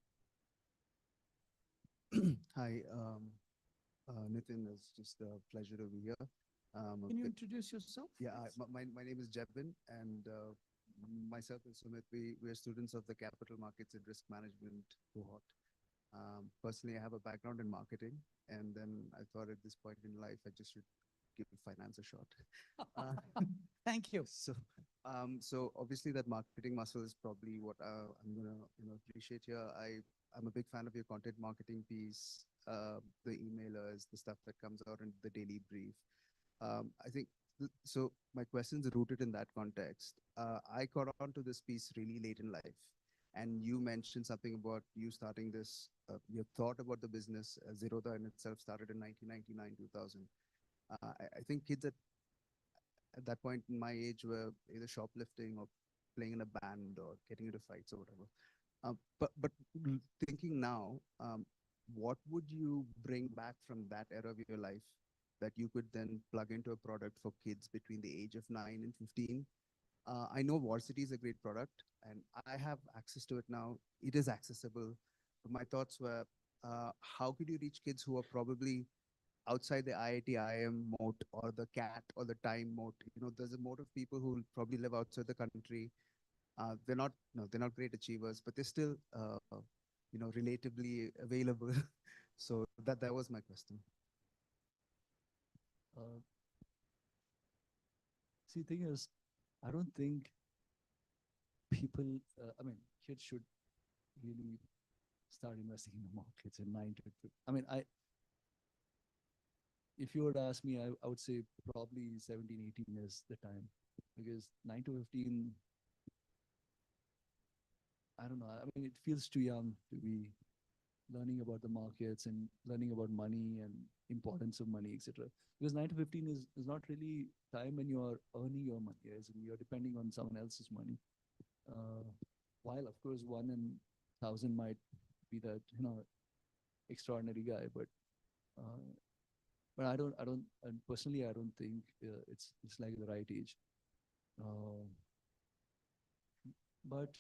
Hi, Nithin, it's just a pleasure to be here. Can you introduce yourself? Yeah, my name is Jebin, and myself and Sumit, we are students of the Capital Markets and Risk Management cohort. Personally, I have a background in marketing, and then I thought at this point in life, I just should give finance a shot. Uh, Thank you. So obviously that marketing muscle is probably what I'm gonna appreciate here. I'm a big fan of your content marketing piece, the emailers, the stuff that comes out in the daily brief. I think so. My question's rooted in that context. I got onto this piece really late in life, and you mentioned something about you starting this. Your thought about the business, Zerodha in itself started in 1999, 2000. I think kids at that point in my age were either shoplifting or playing in a band or getting into fights or whatever. But thinking now, what would you bring back from that era of your life that you could then plug into a product for kids between the age of 9 and 15? I know Varsity is a great product, and I have access to it now. It is accessible. But my thoughts were, how could you reach kids who are probably outside the IIT IIM moat or the CAT or the time moat? There's a moat of people who probably live outside the country. They're not, no, they're not great achievers, but they're still, relatively available. So that was my question. See, thing is, I don't think people, kids should really start investing in the markets in 9 to 15. If you would ask me, I would say probably 17, 18 is the time, because 9 to 15, I don't know. It feels too young to be learning about the markets and learning about money and importance of money, etc. Because 9 to 15 is not really time when you're earning your money, as in you're depending on someone else's money. While of course 1 in 1,000 might be that extraordinary guy, but I don't, and personally I don't think it's like the right age. But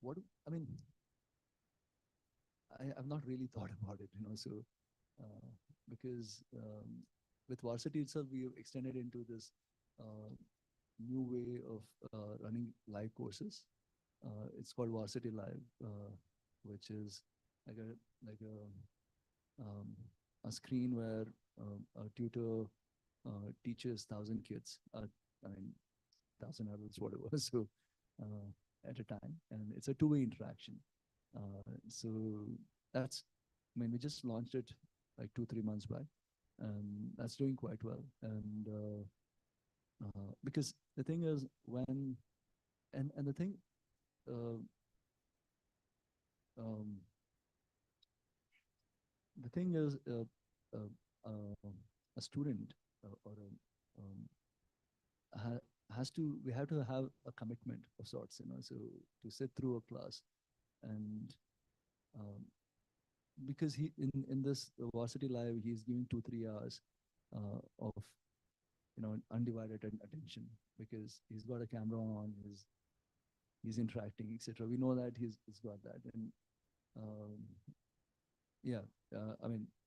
what I've not really thought about it, so because with Varsity itself, we have extended into this new way of running live courses. It's called Varsity Live, which is like a screen where a tutor teaches 1,000 kids, 1,000 adults, whatever, so at a time, and it's a two-way interaction. So that's, we just launched it like 2-3 months back, and that's doing quite well. And because the thing is, when and the thing, the thing is, a student or we have to have a commitment of sorts, so to sit through a class, and because he in this Varsity Live, he's giving 2-3 hours of undivided attention, because he's got a camera on, he's interacting, etc. We know that he's got that, and yeah,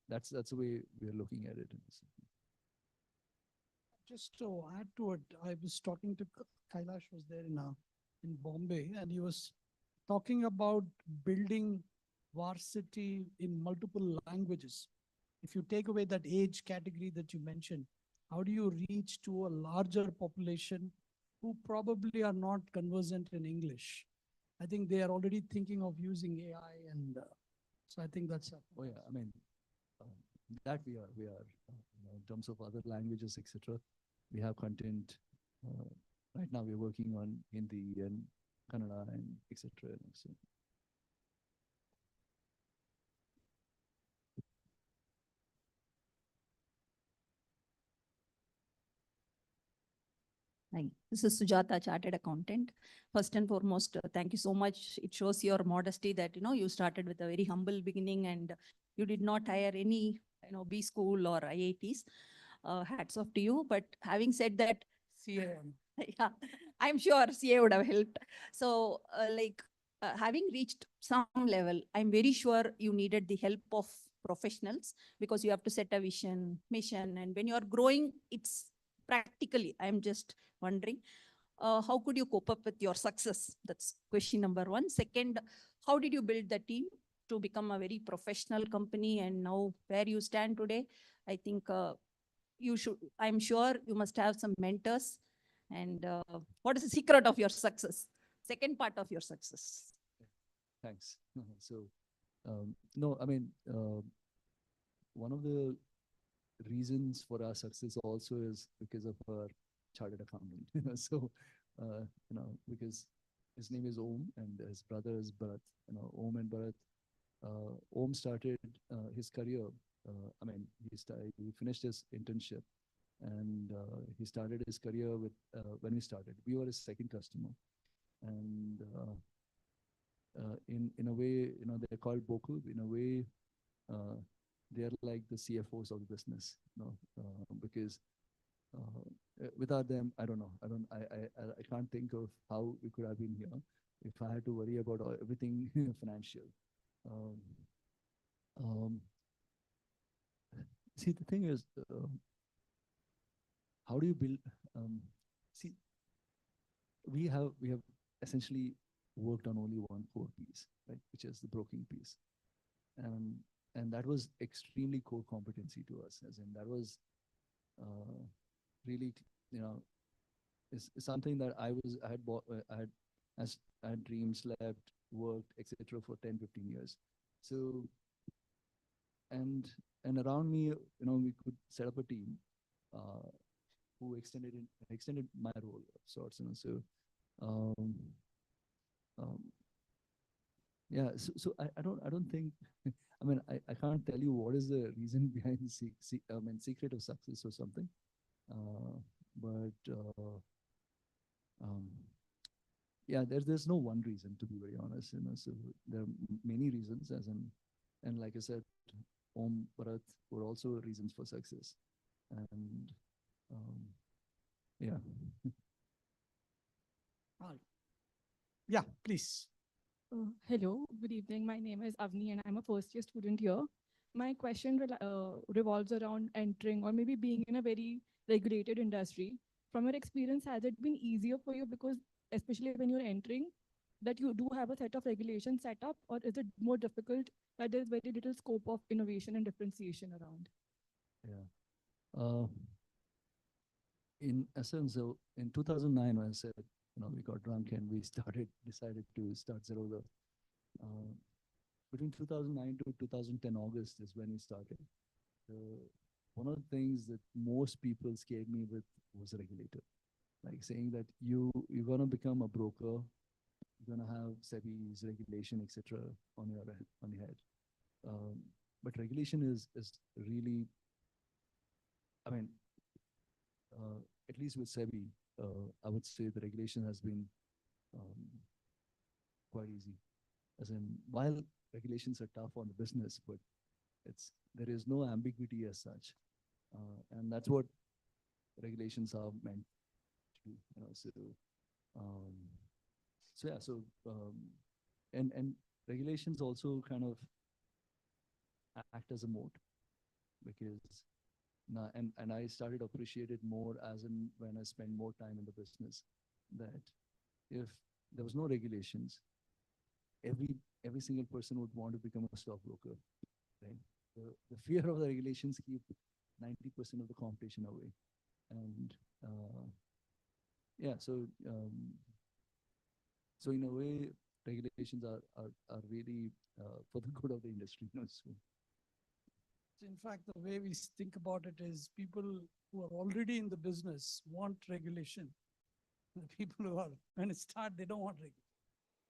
that's the way we're looking at it. Just to add to it, I was talking to Kailash, was there in Bombay, and he was talking about building Varsity in multiple languages. If you take away that age category that you mentioned, how do you reach to a larger population who probably are not conversant in English? I think they are already thinking of using AI, and so I think that's. Oh yeah, that we are in terms of other languages, etc. We have content. Right now we're working on Hindi and Kannada and etc. So. Hi, this is Sujata, Chartered Accountant. First and foremost, thank you so much. It shows your modesty that, you started with a very humble beginning and you did not hire any, B school or IITs. Hats off to you. But having said that, CA. yeah, I'm sure CA would have helped. So having reached some level, I'm very sure you needed the help of professionals, because you have to set a vision, mission, and when you are growing, it's practically, I'm just wondering, how could you cope up with your success? That's question number one. Second, how did you build the team to become a very professional company, and now where you stand today? I think you should, I'm sure you must have some mentors. And what is the secret of your success? Second part of your success. Thanks. So, no, I mean, one of the reasons for our success also is because of our chartered accountant. So, because his name is Om and his brother is Bharat. Om and Bharat. Om started his career. He finished his internship, and he started his career with when we started. We were his second customer, and in a way, they're called Boku. In a way, they're like the CFOs of the business, because without them, I don't know. I can't think of how we could have been here if I had to worry about everything financial. See, the thing is, how do you build? See, we have essentially worked on only one core piece, right, which is the broking piece, and that was extremely core competency to us. As in, that was really, is something that I had dreamed, slept, worked, etc. for 10, 15 years. So, and around me, we could set up a team who extended my role of sorts. So, yeah. So I don't think. I mean, I can't tell you what is the reason behind the secret of success or something. Yeah, there's no one reason, to be very honest. So there are many reasons, and like I said, Om, Bharat were also reasons for success, and yeah. Yeah, please. Hello, good evening. My name is Avni and I'm a first year student here. My question revolves around entering or maybe being in a very regulated industry. From your experience, has it been easier for you because especially when you're entering, that you do have a set of regulations set up, or is it more difficult that there's very little scope of innovation and differentiation around? Yeah. In essence, in 2009, when I said, we got drunk and we decided to start Zerodha. Between 2009 to 2010 August is when we started. One of the things that most people scared me with was a regulator, like saying that you're gonna become a broker, you're gonna have SEBI's regulation, etc. on your head. But regulation is really, I mean, at least with SEBI, I would say the regulation has been quite easy. As in, while regulations are tough on the business, but there is no ambiguity as such, and that's what regulations are meant to do. And regulations also kind of act as a moat, because now, and I started to appreciate it more as in when I spend more time in the business, that if there was no regulations, every single person would want to become a stockbroker, right? The fear of the regulations keep 90% of the competition away, and yeah, so in a way, regulations are really for the good of the industry. So. In fact, the way we think about it is people who are already in the business want regulation. The people who are going to start, they don't want regulation.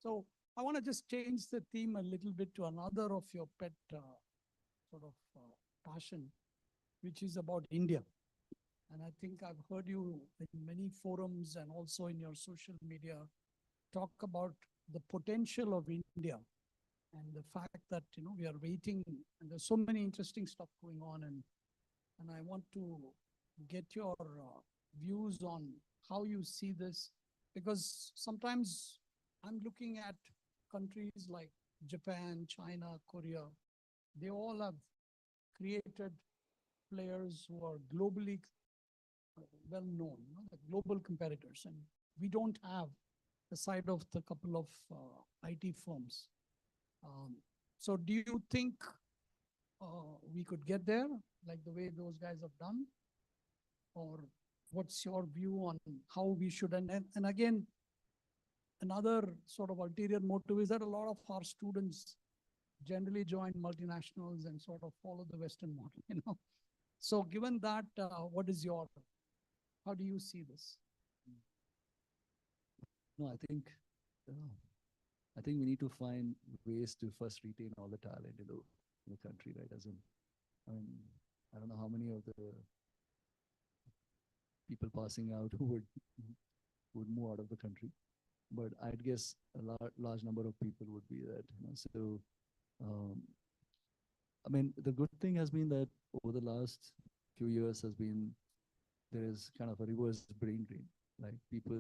So I want to just change the theme a little bit to another of your pet passion, which is about India. And I think I've heard you in many forums and also in your social media talk about the potential of India. And the fact that, we are waiting, and there's so many interesting stuff going on. And I want to get your views on how you see this, because sometimes I'm looking at countries like Japan, China, Korea. They all have created players who are globally well known, the global competitors. And we don't have the side of the couple of IT firms. So do you think we could get there like the way those guys have done? or what's your view on how we should, and again, another sort of ulterior motive is that a lot of our students generally join multinationals and sort of follow the Western model, you know. So given that, how do you see this? No, I think we need to find ways to first retain all the talent in the country, right? I mean, I don't know how many of the people passing out who would move out of the country, but I'd guess a large number of people would be that. You know? So, I mean, the good thing has been that over the last few years there is kind of a reverse brain drain, like people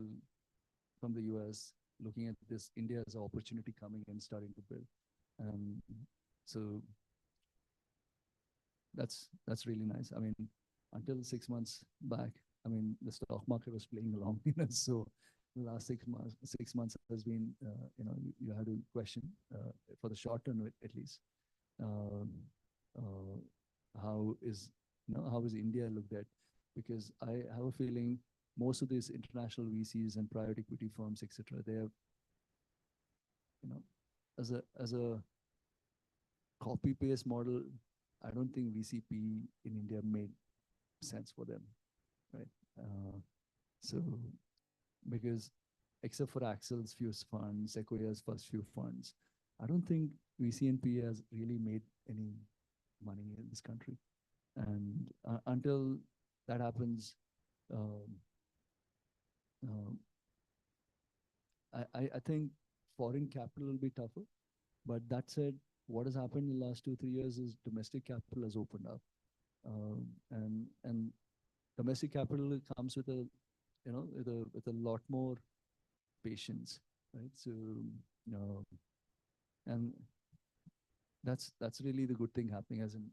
from the US looking at this India as an opportunity coming and starting to build. So that's really nice. I mean, until 6 months back, I mean, the stock market was playing along, you know, so the last 6 months has been, you know, you had to question, for the short term at least, how is India looked at? Because I have a feeling most of these international VCs and private equity firms, etc., they have, you know, as a copy paste model, I don't think VCP in India made sense for them, right? So because except for Axel's few funds, Sequoia's first few funds, I don't think VCNP has really made any money in this country. And until that happens, I think foreign capital will be tougher. But that said, what has happened in the last 2-3 years is domestic capital has opened up, and domestic capital comes with a, you know, with a lot more patience, right? So, and that's really the good thing happening. As in,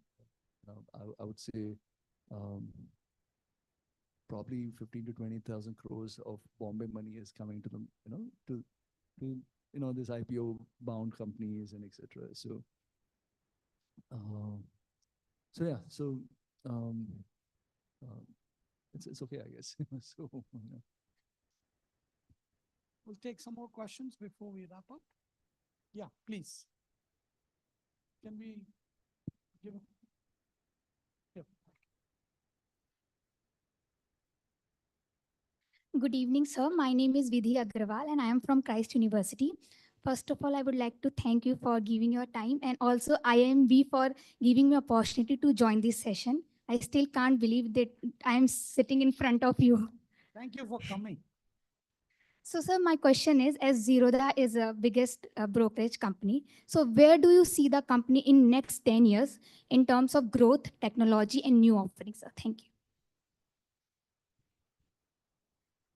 I would say, probably 15 to 20,000 crores of Bombay money is coming to them, you know, to you know, these IPO bound companies and etc. So, yeah, so it's okay, I guess. So, yeah. We'll take some more questions before we wrap up. Yeah, please. Can we give? Yeah. Good evening, sir. My name is Vidhi Agrawal and I am from Christ University. First of all, I would like to thank you for giving your time and also IMB for giving me opportunity to join this session. I still can't believe that I am sitting in front of you. Thank you for coming. So, sir, my question is, as Zerodha is the biggest brokerage company, so where do you see the company in next 10 years in terms of growth, technology, and new offerings, sir? Thank you.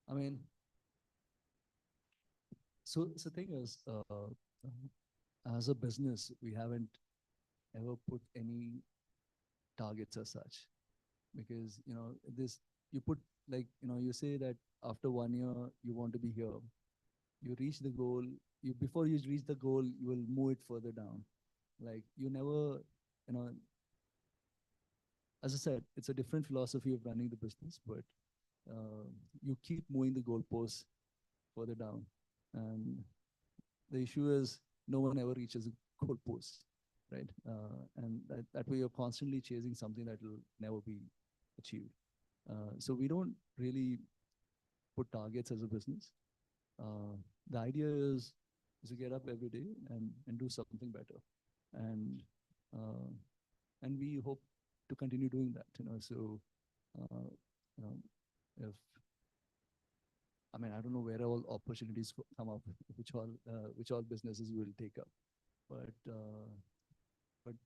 I mean, so the thing is, as a business, we haven't ever put any targets as such, because, you know, you put, like, you know, you say that after 1 year you want to be here, you reach the goal, before you reach the goal you will move it further down, like you never, you know, as I said, it's a different philosophy of running the business, but you keep moving the goalposts further down, and the issue is no one ever reaches a goalpost, right? And that way you're constantly chasing something that will never be achieved. So we don't really put targets as a business. The idea is to get up every day and do something better, and we hope to continue doing that. You know, so you know, if I mean, I don't know where all opportunities come up, which all businesses will take up, but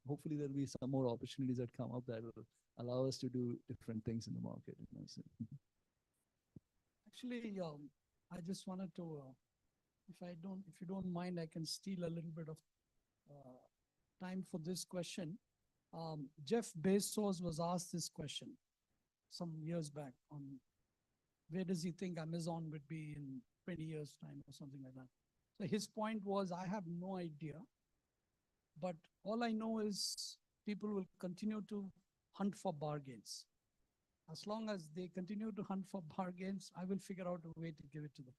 hopefully there'll be some more opportunities that come up that will allow us to do different things in the market. You know, so. Actually, I just wanted to, if you don't mind, I can steal a little bit of time for this question. Jeff Bezos was asked this question some years back on where does he think Amazon would be in 20 years' time or something like that. So his point was, I have no idea, but all I know is people will continue to hunt for bargains. As long as they continue to hunt for bargains, I will figure out a way to give it to them.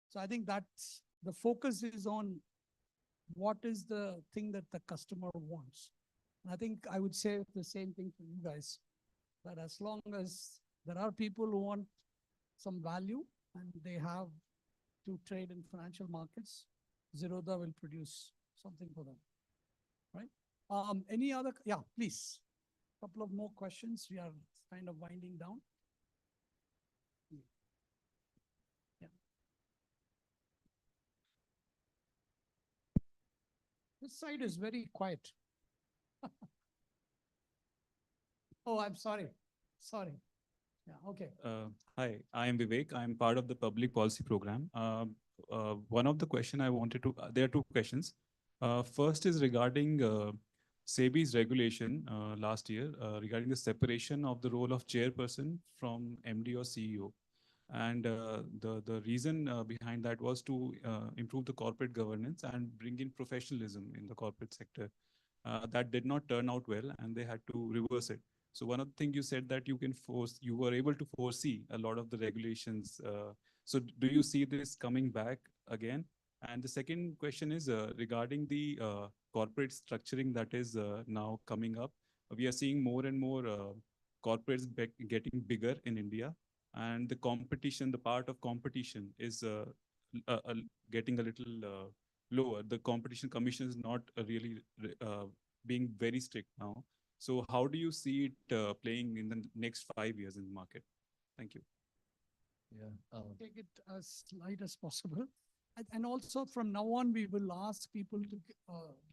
So I think that's the focus is on what is the thing that the customer wants. And I think I would say the same thing for you guys, that as long as there are people who want some value and they have to trade in financial markets, Zerodha will produce something for them, right? Any other, yeah, please. Couple of more questions. We are kind of winding down. Yeah. This side is very quiet. Oh, I'm sorry. Sorry. Yeah, okay. Hi, I am Vivek. I am part of the public policy program. One of the question I wanted to, there are two questions. First is regarding SEBI's regulation last year regarding the separation of the role of chairperson from MD or CEO. And the reason behind that was to improve the corporate governance and bring in professionalism in the corporate sector. That did not turn out well, and they had to reverse it. So one of the things you said that you were able to foresee a lot of the regulations. So do you see this coming back again? And the second question is regarding the corporate structuring that is now coming up. We are seeing more and more corporates getting bigger in India, and the competition, the part of competition is getting a little lower. The competition commission is not really being very strict now. So how do you see it playing in the next 5 years in the market? Thank you. Yeah. Take it as light as possible. And also from now on, we will ask people to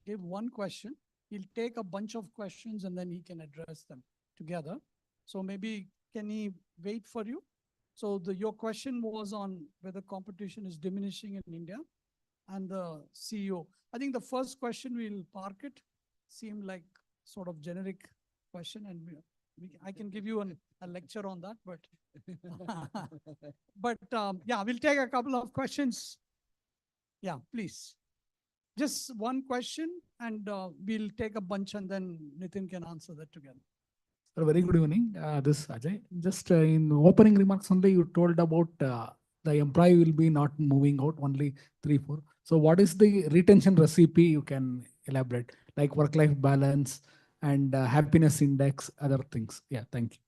give one question. He'll take a bunch of questions and then he can address them together. So maybe can he wait for you? So your question was on whether competition is diminishing in India and the CEO. I think the first question we'll park it. Seemed like sort of generic question, and I can give you a lecture on that, but yeah, we'll take a couple of questions. Yeah, please. Just one question, and we'll take a bunch, and then Nithin can answer that together. Sir, very good evening. This is Ajay. Just in opening remarks only, you told about the employee will be not moving out, only 3, 4. So what is the retention recipe? You can elaborate, like work-life balance and happiness index, other things. Yeah, thank you.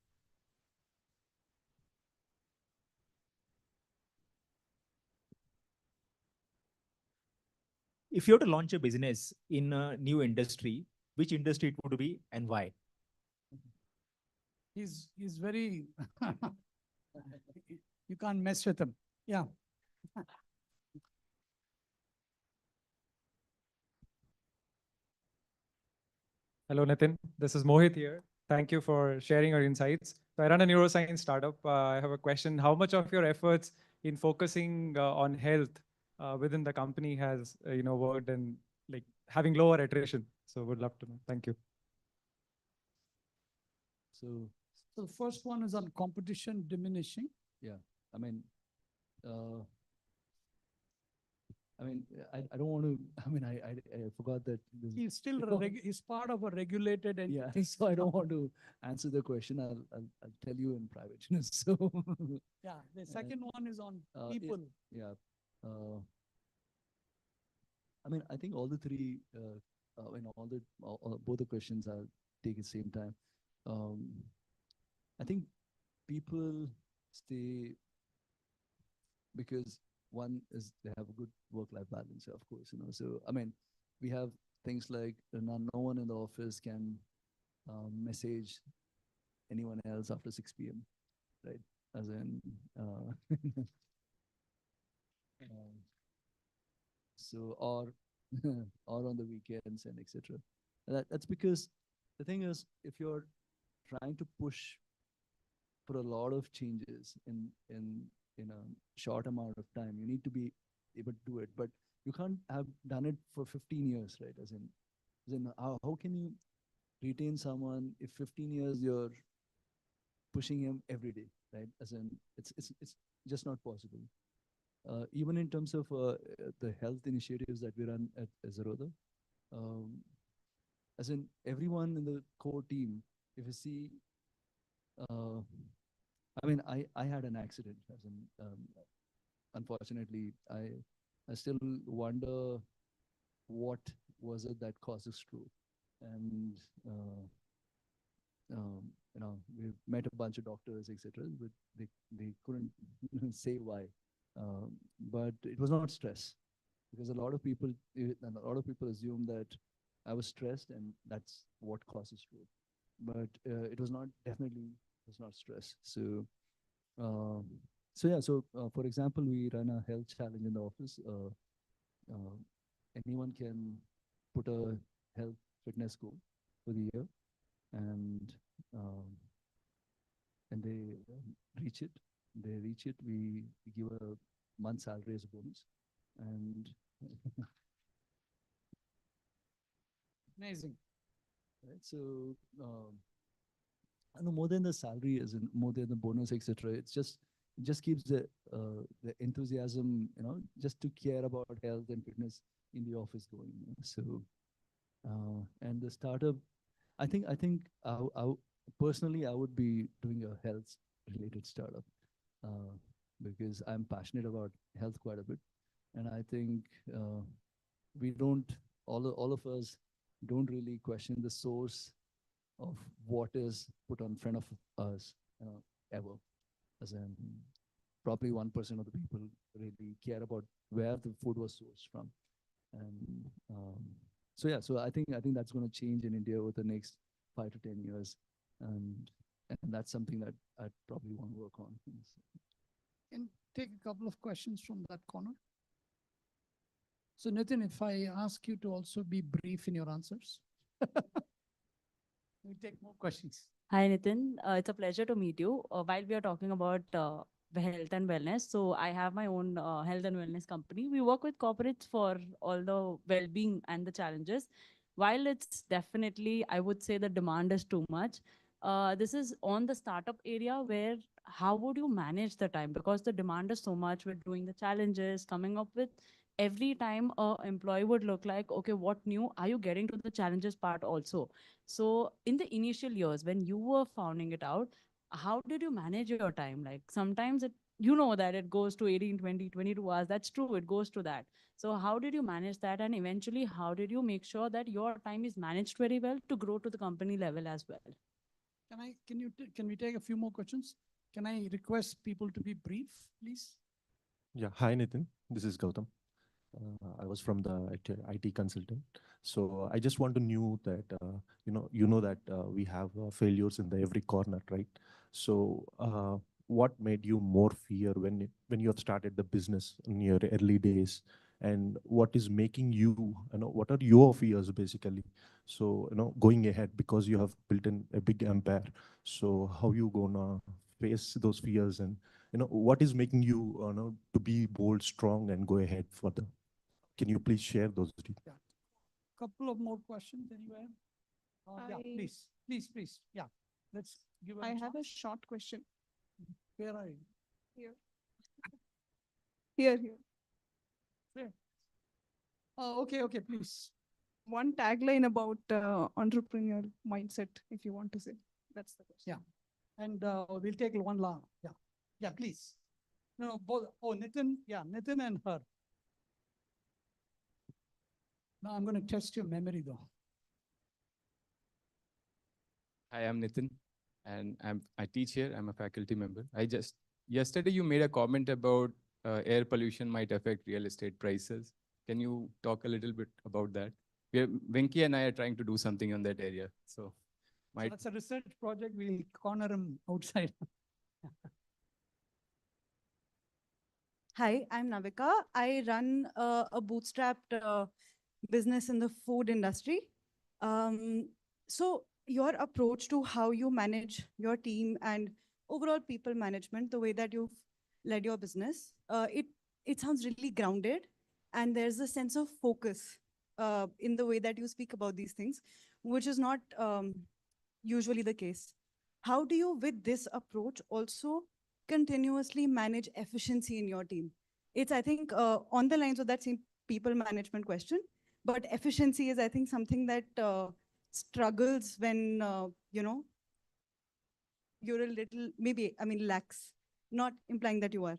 If you have to launch a business in a new industry, which industry it would be and why? He's very, you can't mess with him. Yeah. Hello, Nithin. This is Mohit here. Thank you for sharing your insights. So I run a neuroscience startup. I have a question. How much of your efforts in focusing on health within the company has worked and like having lower attrition? So would love to know. Thank you. So the first one is on competition diminishing. Yeah, I mean, I don't want to. I mean, I forgot that he's still he's part of a regulated entity. Yeah, so I don't want to answer the question. I'll tell you in private. So yeah, the second one is on people. Yeah, I mean, I think all the three. Both the questions I'll take at the same time. I think people stay because one is they have a good work-life balance, of course, So, I mean, we have things like no one in the office can message anyone else after 6 p.m., right? As in, so or on the weekends and etc. That's because the thing is, if you're trying to push for a lot of changes in a short amount of time, you need to be able to do it, but you can't have done it for 15 years, right? As in how can you retain someone if 15 years you're pushing him every day, right? As in it's just not possible. Even in terms of the health initiatives that we run at Zerodha, as in everyone in the core team, if you see I mean, I had an accident. As in, unfortunately, I still wonder what was it that caused a stroke. And we met a bunch of doctors, etc., but they couldn't say why. But it was not stress, because a lot of people assume that I was stressed and that's what causes stroke. But it was not, definitely was not stress. So for example, we run a health challenge in the office. Anyone can put a health fitness goal for the year, and they reach it. They reach it. We give a month's salary as a bonus, and Amazing. right. So I know more than the salary, as in more than the bonus, etc. It just keeps the enthusiasm, just to care about health and fitness in the office going. So and the startup, I think personally I would be doing a health related startup, because I'm passionate about health quite a bit, and I think we don't all of us don't really question the source of what is put on front of us, ever. As in, probably 1% of the people really care about where the food was sourced from. And so I think that's going to change in India over the next 5 to 10 years, and that's something that I'd probably want to work on. Can take a couple of questions from that corner. So Nithin, if I ask you to also be brief in your answers. We take more questions. Hi, Nithin. It's a pleasure to meet you. While we are talking about health and wellness, so I have my own health and wellness company. We work with corporates for all the well-being and the challenges. While it's definitely, I would say the demand is too much, this is on the startup area where how would you manage the time? Because the demand is so much with doing the challenges, coming up with every time a employee would look like, okay, what new are you getting to the challenges part also? So in the initial years when you were founding it out, how did you manage your time? Like sometimes that it goes to 18, 20, 22 hours. That's true. It goes to that. So how did you manage that? And eventually, how did you make sure that your time is managed very well to grow to the company level as well? Can we take a few more questions? Can I request people to be brief, please? Yeah. Hi, Nithin. This is Gautam. I was from the IT consultant. So I just want to know that, that we have failures in the every corner, right? So what made you more fear when you have started the business in your early days? And what is making you, what are your fears basically? So, going ahead, because you have built in a big empire. So how you gonna face those fears, and, what is making you, to be bold, strong, and go ahead further? Can you please share those details? Yeah. Couple of more questions anywhere. Yeah, please. Yeah, let's give. I have a short question. Where are you? Here. Here. Where? Okay, please. One tagline about entrepreneurial mindset, if you want to say. That's the question. Yeah, and we'll take one last. Yeah, please. No, both. Oh, Nithin. Yeah, Nithin and her. Now I'm going to test your memory though. Hi, I'm Nithin, and I teach here. I'm a faculty member. Yesterday you made a comment about air pollution might affect real estate prices. Can you talk a little bit about that? Venki and I are trying to do something on that area. So that's a research project. We'll corner him outside. Hi, I'm Navika. I run a bootstrapped business in the food industry. So your approach to how you manage your team and overall people management, the way that you've led your business, it sounds really grounded, and there's a sense of focus in the way that you speak about these things, which is not usually the case. How do you, with this approach, also continuously manage efficiency in your team? It's, I think, on the lines of that same people management question, but efficiency is, I think, something that struggles when, you're a little, maybe, I mean, lax, not implying that you are.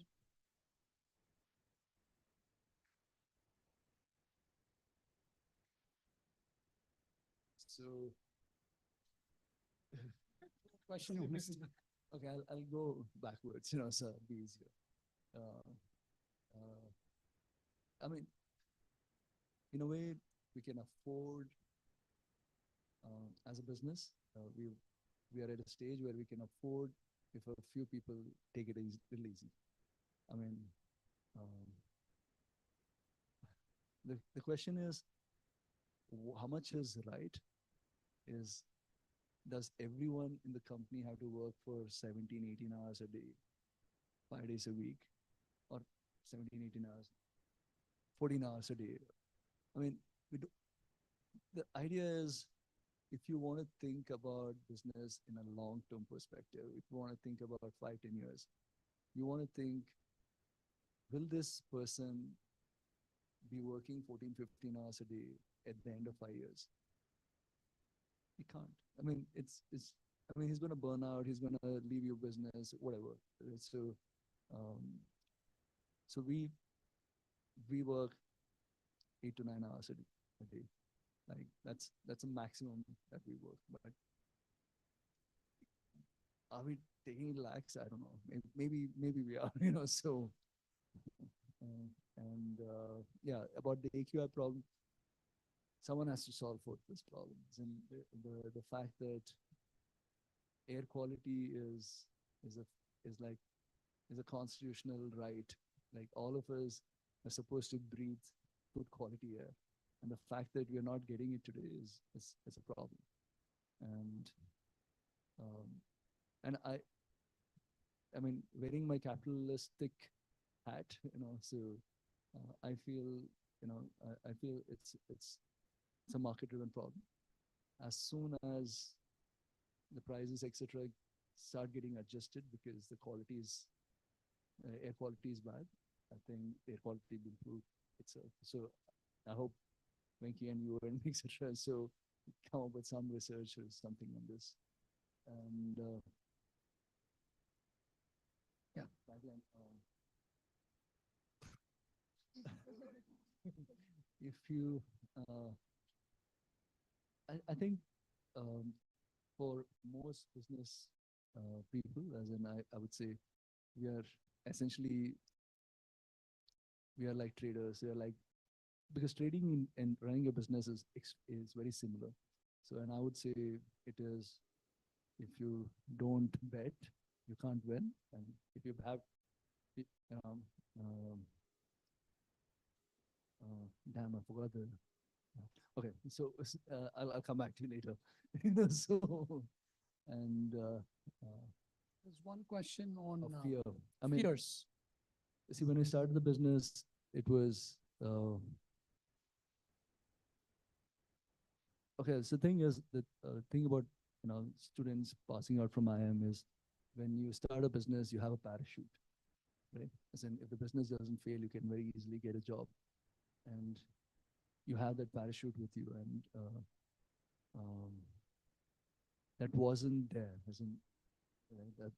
So, question you missed. Okay, I'll go backwards, so it'll be easier. Uh, I mean, in a way, we can afford, as a business, we are at a stage where we can afford if a few people take it easy, little easy. I mean, um, the question is, how much is right? Does everyone in the company have to work for 17, 18 hours a day, 5 days a week, or 17, 18 hours, 14 hours a day? I mean, the idea is, if you want to think about business in a long-term perspective, if you want to think about 5, 10 years, you want to think, will this person be working 14, 15 hours a day at the end of 5 years? He can't. I mean, I mean, he's going to burn out. He's going to leave your business, whatever. So, so we work 8 to 9 hours a day. Like that's a maximum that we work. But are we taking it lax? I don't know. Maybe we are. So, yeah, about the AQI problem, someone has to solve for this problem. And the fact that air quality is a constitutional right. Like, all of us are supposed to breathe good quality air, and the fact that we are not getting it today is a problem. And I mean, wearing my capitalistic hat, so I feel I feel it's a market-driven problem. As soon as the prices, etc., start getting adjusted because the quality is air quality is bad, I think air quality will improve itself. So I hope Venki and you and etc. So come up with some research or something on this. And yeah, if you, I think for most business people, as in I would say, we are essentially, we are like traders. We are like, because trading and running a business is very similar. So, and I would say it is, if you don't bet, you can't win. And if you have, damn, I forgot the. Okay, so I'll come back to you later. So, and there's one question on fear. I mean, fears. see, when we started the business, it was okay. So the thing is that thing about students passing out from IIM is, when you start a business, you have a parachute, right? As in, if the business doesn't fail, you can very easily get a job, and you have that parachute with you, and that wasn't there. As in,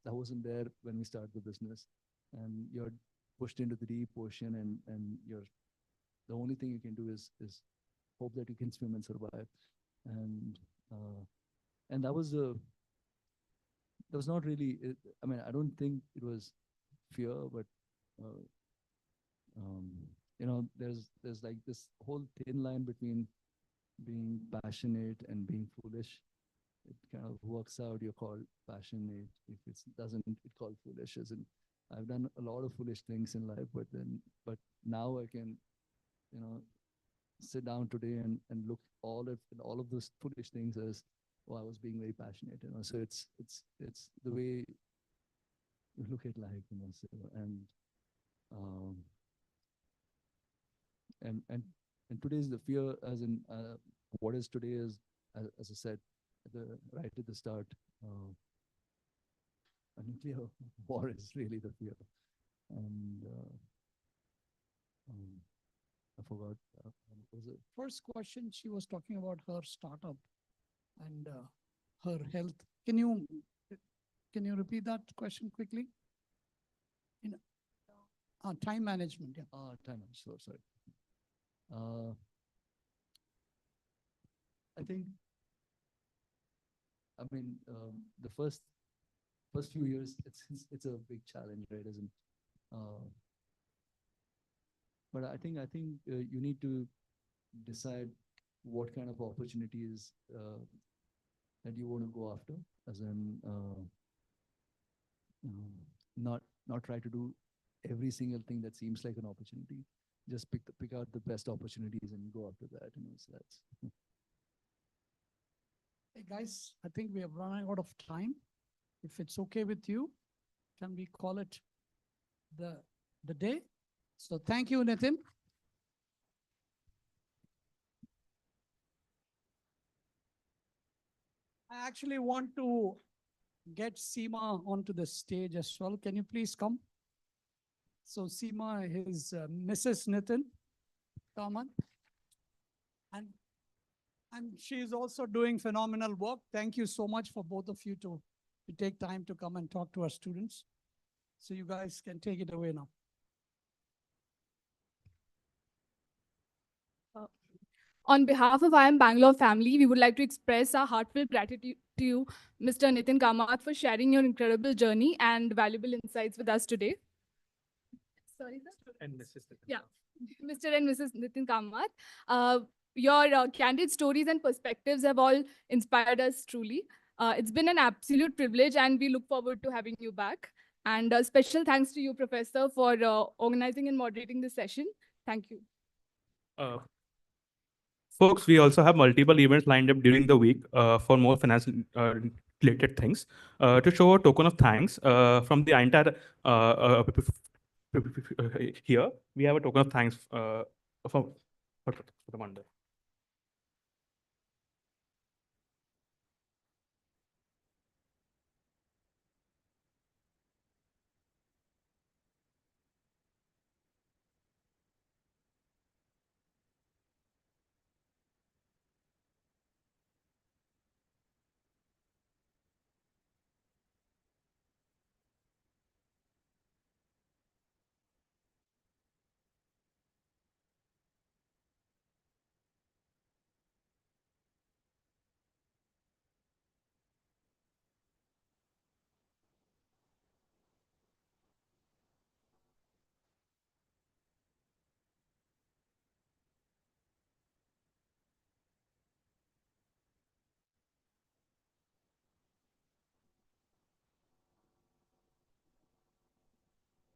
that wasn't there when we started the business, and you're pushed into the deep ocean, and you're, the only thing you can do is hope that you can swim and survive. And that was not really, I mean, I don't think it was fear, but there's like this whole thin line between being passionate and being foolish. It kind of works out, you're called passionate. If it doesn't, it's called foolish. As in, I've done a lot of foolish things in life, but now I can, sit down today and look all of those foolish things as, oh, I was being very passionate. So it's the way you look at life. So, and today's the fear, as in what is today is, as I said right at the start, a nuclear war is really the fear. And I forgot. What was it? First question, she was talking about her startup and her health. Can you Can you repeat that question quickly? Time management, yeah. Time management, sorry. I think, I mean, the first few years, it's a big challenge, right? Isn't? But I think you need to decide what kind of opportunities that you want to go after, as in not try to do every single thing that seems like an opportunity. Just pick out the best opportunities and go after that. So that's. Hey guys, I think we have run out of time. If it's okay with you, can we call it the day? So thank you, Nithin. I actually want to get Seema onto the stage as well. Can you please come? So Seema is Mrs. Nithin Kamath. And she is also doing phenomenal work. Thank you so much for both of you to take time to come and talk to our students. So you guys can take it away now. On behalf of I Am Bangalore family, we would like to express our heartfelt gratitude to you, Mr. Nithin Kamath, for sharing your incredible journey and valuable insights with us today. Sorry, sir. And Mrs. Nithin. Yeah, Mr. and Mrs. Nithin Kamath. Your candid stories and perspectives have all inspired us truly. It's been an absolute privilege, and we look forward to having you back. And special thanks to you, Professor, for organizing and moderating this session. Thank you. Folks, we also have multiple events lined up during the week for more finance related things. To show a token of thanks from the entire here, we have a token of thanks for the Monday.